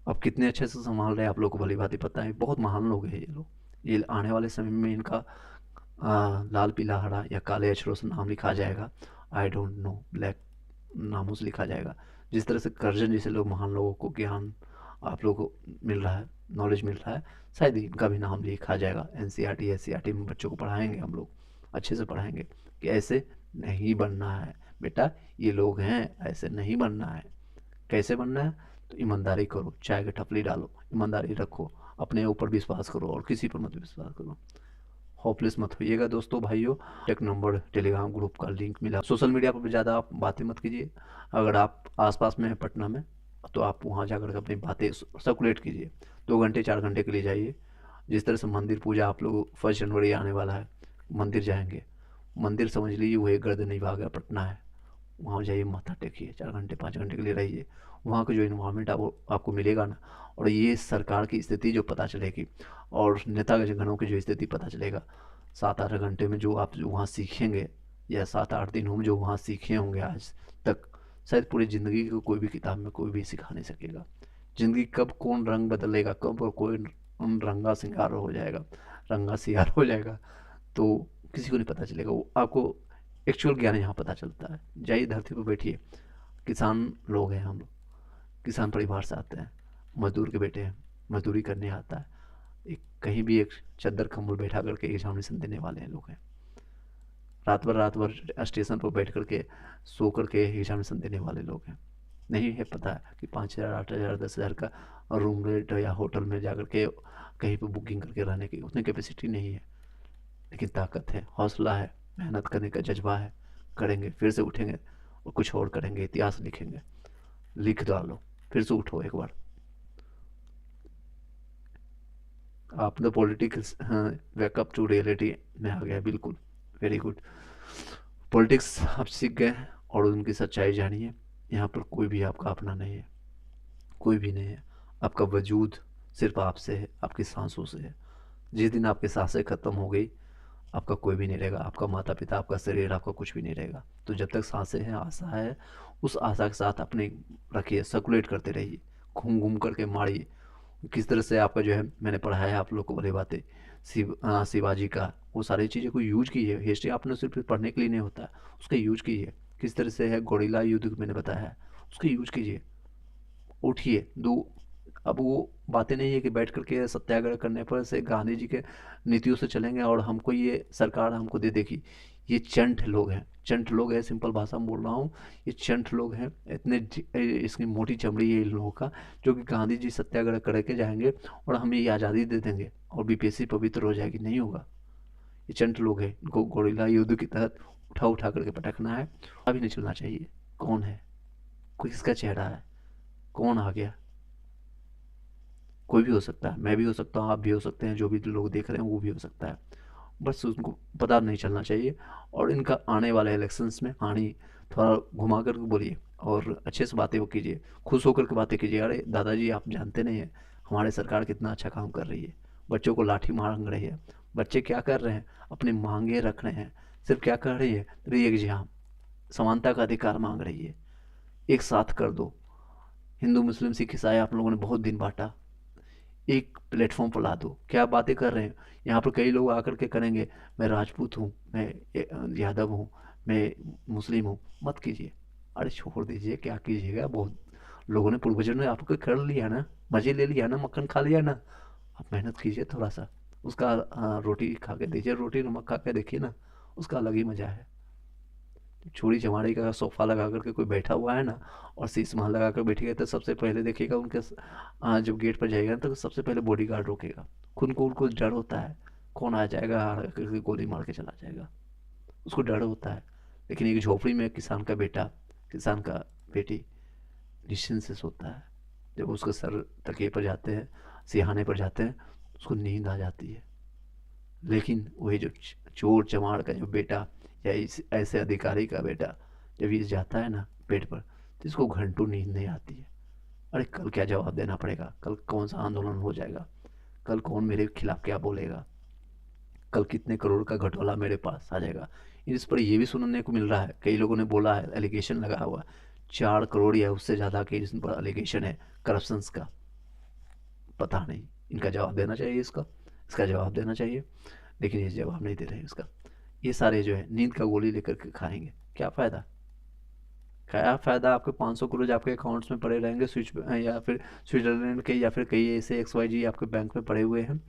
अब कितने अच्छे से संभाल रहे हैं आप लोग को भली बात ही पता है, बहुत महान लोग हैं ये लोग। ये आने वाले समय में इनका लाल पीला हरा या काले अक्षरों से नाम लिखा जाएगा, आई डोंट नो, ब्लैक नामों से लिखा जाएगा। जिस तरह से कर्जन जैसे लोग, महान लोगों को ज्ञान आप लोगों को मिल रहा है, नॉलेज मिल रहा है, शायद इनका भी नाम लिखा जाएगा। NCERT SCERT में बच्चों को पढ़ाएंगे हम लोग, अच्छे से पढ़ाएंगे कि ऐसे नहीं बनना है बेटा, ये लोग हैं, ऐसे नहीं बनना है। कैसे बनना है? तो ईमानदारी करो, चाय की टपली डालो, ईमानदारी रखो, अपने ऊपर विश्वास करो और किसी पर मत विश्वास करो। होपलेस मत होइएगा दोस्तों भाइयों। टेक नंबर टेलीग्राम ग्रुप का लिंक मिला। सोशल मीडिया पर ज़्यादा आप बातें मत कीजिए। अगर आप आसपास में हैं पटना में, तो आप वहाँ जाकर के अपनी बातें सर्कुलेट कीजिए। 2 घंटे 4 घंटे के लिए जाइए। जिस तरह से मंदिर पूजा आप लोग 1 जनवरी आने वाला है, मंदिर जाएंगे, मंदिर समझ लीजिए वो एक गर्दन नहीं भागा पटना है। वहाँ जाइए, माथा टेकिए, 4 घंटे 5 घंटे के लिए रहिए। वहाँ का जो इन्वायरमेंट आपको मिलेगा ना, और ये सरकार की स्थिति जो पता चलेगी और नेतागणों की जो स्थिति पता चलेगा, 7-8 घंटे में जो आप जो वहाँ सीखेंगे, या 7-8 दिन में जो वहाँ सीखे होंगे आज तक, शायद पूरी ज़िंदगी को कोई भी किताब में कोई भी सिखा नहीं सकेगा। ज़िंदगी कब कौन रंग बदलेगा, कब कोई रंगा सिंगार हो जाएगा, रंगा सियार हो जाएगा, तो किसी को नहीं पता चलेगा। वो आपको एक्चुअल ज्ञान यहाँ पता चलता है। जाइए, धरती पर बैठिए। किसान लोग हैं हम लोग, किसान परिवार से आते हैं, मजदूर के बेटे हैं, मजदूरी करने आता है। एक कहीं भी एक चद्दर कंबल बैठा करके एग्जामिनेशन देने वाले हैं लोग हैं। रात भर स्टेशन पर बैठ करके सो करके एग्जामिनेशन देने वाले लोग हैं। नहीं है पता है कि 5,000 8,000 10,000 का रूम रेट या होटल में जा करके कहीं पर बुकिंग करके रहने की उतनी कैपेसिटी नहीं है। लेकिन ताकत है, हौसला है, मेहनत करने का जज्बा है, करेंगे, फिर से उठेंगे और कुछ और करेंगे, इतिहास लिखेंगे। लिख डालो, फिर से उठो एक बार। आप द पॉलिटिक्स, हाँ, वेकअप टू रियलिटी में आ गया, बिल्कुल, वेरी गुड। पॉलिटिक्स आप सीख गए और उनकी सच्चाई जानिए। यहाँ पर कोई भी आपका अपना नहीं है, कोई भी नहीं है। आपका वजूद सिर्फ आपसे है, आपकी सांसों से है। जिस दिन आपकी सांसें खत्म हो गई, आपका कोई भी नहीं रहेगा, आपका माता पिता, आपका शरीर, आपका कुछ भी नहीं रहेगा। तो जब तक सांसें हैं, आशा है, उस आशा के साथ अपने रखिए, सर्कुलेट करते रहिए, घूम घूम करके मारिए। किस तरह से आपका जो है, मैंने पढ़ाया आप लोग को बड़ी बातें, शिवाजी का, वो सारी चीज़ें को यूज कीजिए। हिस्ट्री आपने सिर्फ पढ़ने के लिए नहीं होता है, उसका यूज कीजिए। किस तरह से है गोरिल्ला युद्ध मैंने बताया है, उसका यूज कीजिए। उठिए, दो अब वो बातें नहीं है कि बैठ करके सत्याग्रह करने पर से गांधी जी के नीतियों से चलेंगे और हमको ये सरकार हमको दे देगी। ये चंट लोग हैं, चंट लोग हैं, सिंपल भाषा में बोल रहा हूँ। ये चंट लोग हैं, इसकी मोटी चमड़ी है इन लोगों का, जो कि गांधी जी सत्याग्रह करके जाएंगे और हमें ये आज़ादी दे देंगे और बीपीएससी पवित्र हो जाएगी। नहीं होगा। ये चंट लोग हैं, इनको गोरिल्ला युद्ध के तहत उठा उठा करके पटकना है। अभी नहीं चलना चाहिए। कौन है, कोई किसका चेहरा है, कौन आ गया? कोई भी हो सकता है, मैं भी हो सकता हूँ, आप भी हो सकते हैं, जो भी लोग देख रहे हैं वो भी हो सकता है। बस उनको पता नहीं चलना चाहिए। और इनका आने वाले इलेक्शंस में कहानी थोड़ा घुमा कर बोलिए और अच्छे से बातें वो कीजिए, खुश होकर के बातें कीजिए। अरे दादाजी, आप जानते नहीं हैं हमारी सरकार कितना अच्छा काम कर रही है, बच्चों को लाठी मांग रही है। बच्चे क्या कर रहे हैं, अपनी मांगे रख रहे हैं। सिर्फ क्या कर रही है, री एग्जाम, समानता का अधिकार मांग रही है। एक साथ कर दो। हिंदू मुस्लिम सिख ईसाई आप लोगों ने बहुत दिन बांटा, एक प्लेटफॉर्म पर ला दो। क्या बातें कर रहे हैं यहाँ पर? कई लोग आकर के करेंगे, मैं राजपूत हूँ, मैं यादव हूँ, मैं मुस्लिम हूँ। मत कीजिए। अरे छोड़ दीजिए, क्या कीजिएगा? बहुत लोगों ने, पूर्वजों ने आपको कर लिया ना, मजे ले लिया ना, मक्खन खा लिया ना। आप मेहनत कीजिए थोड़ा सा, उसका रोटी खा के दीजिए, रोटी नमक खा के देखिए ना, उसका अलग ही मजा है। चूड़ी चमाड़ी का सोफा लगा करके कोई बैठा हुआ है ना, और शीश महल लगा कर बैठेगा, तो सबसे पहले देखिएगा उनके जब गेट पर जाएगा तो सबसे पहले बॉडीगार्ड रोकेगा। खुद को उनको डर होता है, कौन आ जाएगा करके गोली मार के चला जाएगा, उसको डर होता है। लेकिन एक झोपड़ी में किसान का बेटा, किसान का बेटी निश्चिंत से सोता है। जब उसके सर तकिए पर जाते हैं, सिहाने पर जाते हैं, उसको नींद आ जाती है। लेकिन वही जो चोर चमार का जो बेटा, या इस ऐसे अधिकारी का बेटा जब ये जाता है ना पेट पर, तो इसको घंटों नींद नहीं आती है। अरे कल क्या जवाब देना पड़ेगा, कल कौन सा आंदोलन हो जाएगा, कल कौन मेरे खिलाफ क्या बोलेगा, कल कितने करोड़ का घटोला मेरे पास आ जाएगा। इस पर ये भी सुनने को मिल रहा है, कई लोगों ने बोला है, एलिगेशन लगा हुआ है, 4 करोड़ या उससे ज़्यादा के इस पर एलिगेशन है करप्शंस का। पता नहीं, इनका जवाब देना चाहिए, इसका इसका जवाब देना चाहिए। लेकिन ये जवाब नहीं दे रहे इसका। ये सारे जो है नींद का गोली लेकर के खाएंगे, क्या फ़ायदा? क्या फ़ायदा? आपके 500 करोड़ आपके अकाउंट्स में पड़े रहेंगे, या फिर स्विट्जरलैंड के, या फिर कई ऐसे XYZ आपके बैंक में पड़े हुए हैं,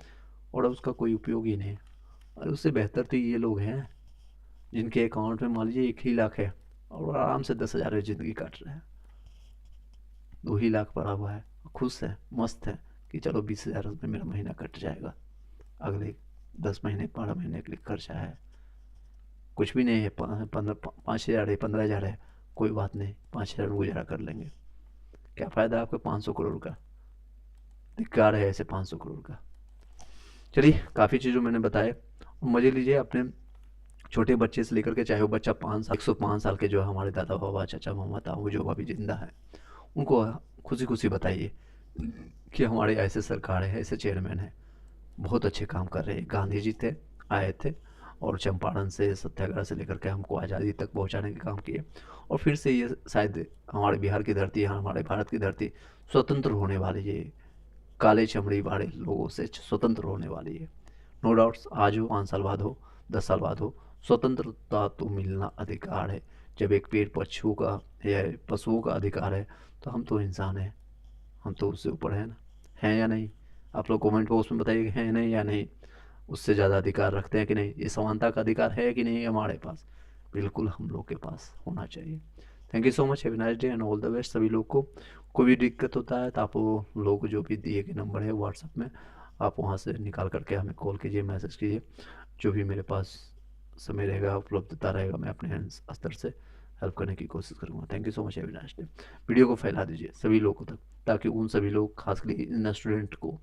और उसका कोई उपयोग ही नहीं है। और उससे बेहतर तो ये लोग हैं जिनके अकाउंट में मान लीजिए 1 ही लाख है, और आराम से 10,000 में ज़िंदगी काट रहे हैं। 2 ही लाख पड़ा हुआ है, खुश है, मस्त है कि चलो 20,000 में मेरा महीना कट जाएगा, अगले 10 महीने 12 महीने के लिए खर्चा है। कुछ भी नहीं है, 5,000 है, 15,000 है, कोई बात नहीं, 5,000 में गुजारा कर लेंगे। क्या फ़ायदा आपके 500 करोड़ का? धिक्कार है ऐसे 500 करोड़ का। चलिए, काफ़ी चीज़ों मैंने बताए, मज़े लीजिए अपने छोटे बच्चे से लेकर के, चाहे वो बच्चा 5 साल 105 साल के जो है हमारे दादा बाबा चाचा मामा ताऊ जो अभी जिंदा है, उनको खुशी खुशी बताइए कि हमारे ऐसे सरकार है, ऐसे चेयरमैन है, बहुत अच्छे काम कर रहे हैं। गांधी जी थे, आए थे, और चंपारण से सत्याग्रह से लेकर के हमको आज़ादी तक पहुंचाने का काम किए। और फिर से ये शायद हमारे बिहार की धरती, हमारे भारत की धरती स्वतंत्र होने वाली है, काले चमड़ी वाले लोगों से स्वतंत्र होने वाली है। नो डाउट्स, आज हो, 5 साल बाद हो, 10 साल बाद हो, स्वतंत्रता तो मिलना अधिकार है। जब एक पेड़ पशु का या पशुओं का अधिकार है, तो हम तो इंसान हैं, हम तो उससे ऊपर हैं ना, हैं या नहीं? आप लोग कमेंट बॉक्स में बताइए कि हैं नहीं या नहीं, उससे ज़्यादा अधिकार रखते हैं कि नहीं, ये समानता का अधिकार है कि नहीं हमारे पास? बिल्कुल हम लोग के पास होना चाहिए। Thank you so much, have a nice day and all the best सभी लोग को। कोई भी दिक्कत होता है तो आप वो लोग जो भी दिए गए नंबर है व्हाट्सएप में, आप वहाँ से निकाल करके हमें कॉल कीजिए, मैसेज कीजिए। जो भी मेरे पास समय रहेगा, उपलब्धता रहेगा, मैं अपने स्तर से हेल्प करने की कोशिश करूँगा। Thank you so much, have a nice day. Video को फैला दीजिए सभी लोगों तक, ताकि उन सभी लोग, खासकर इन स्टूडेंट को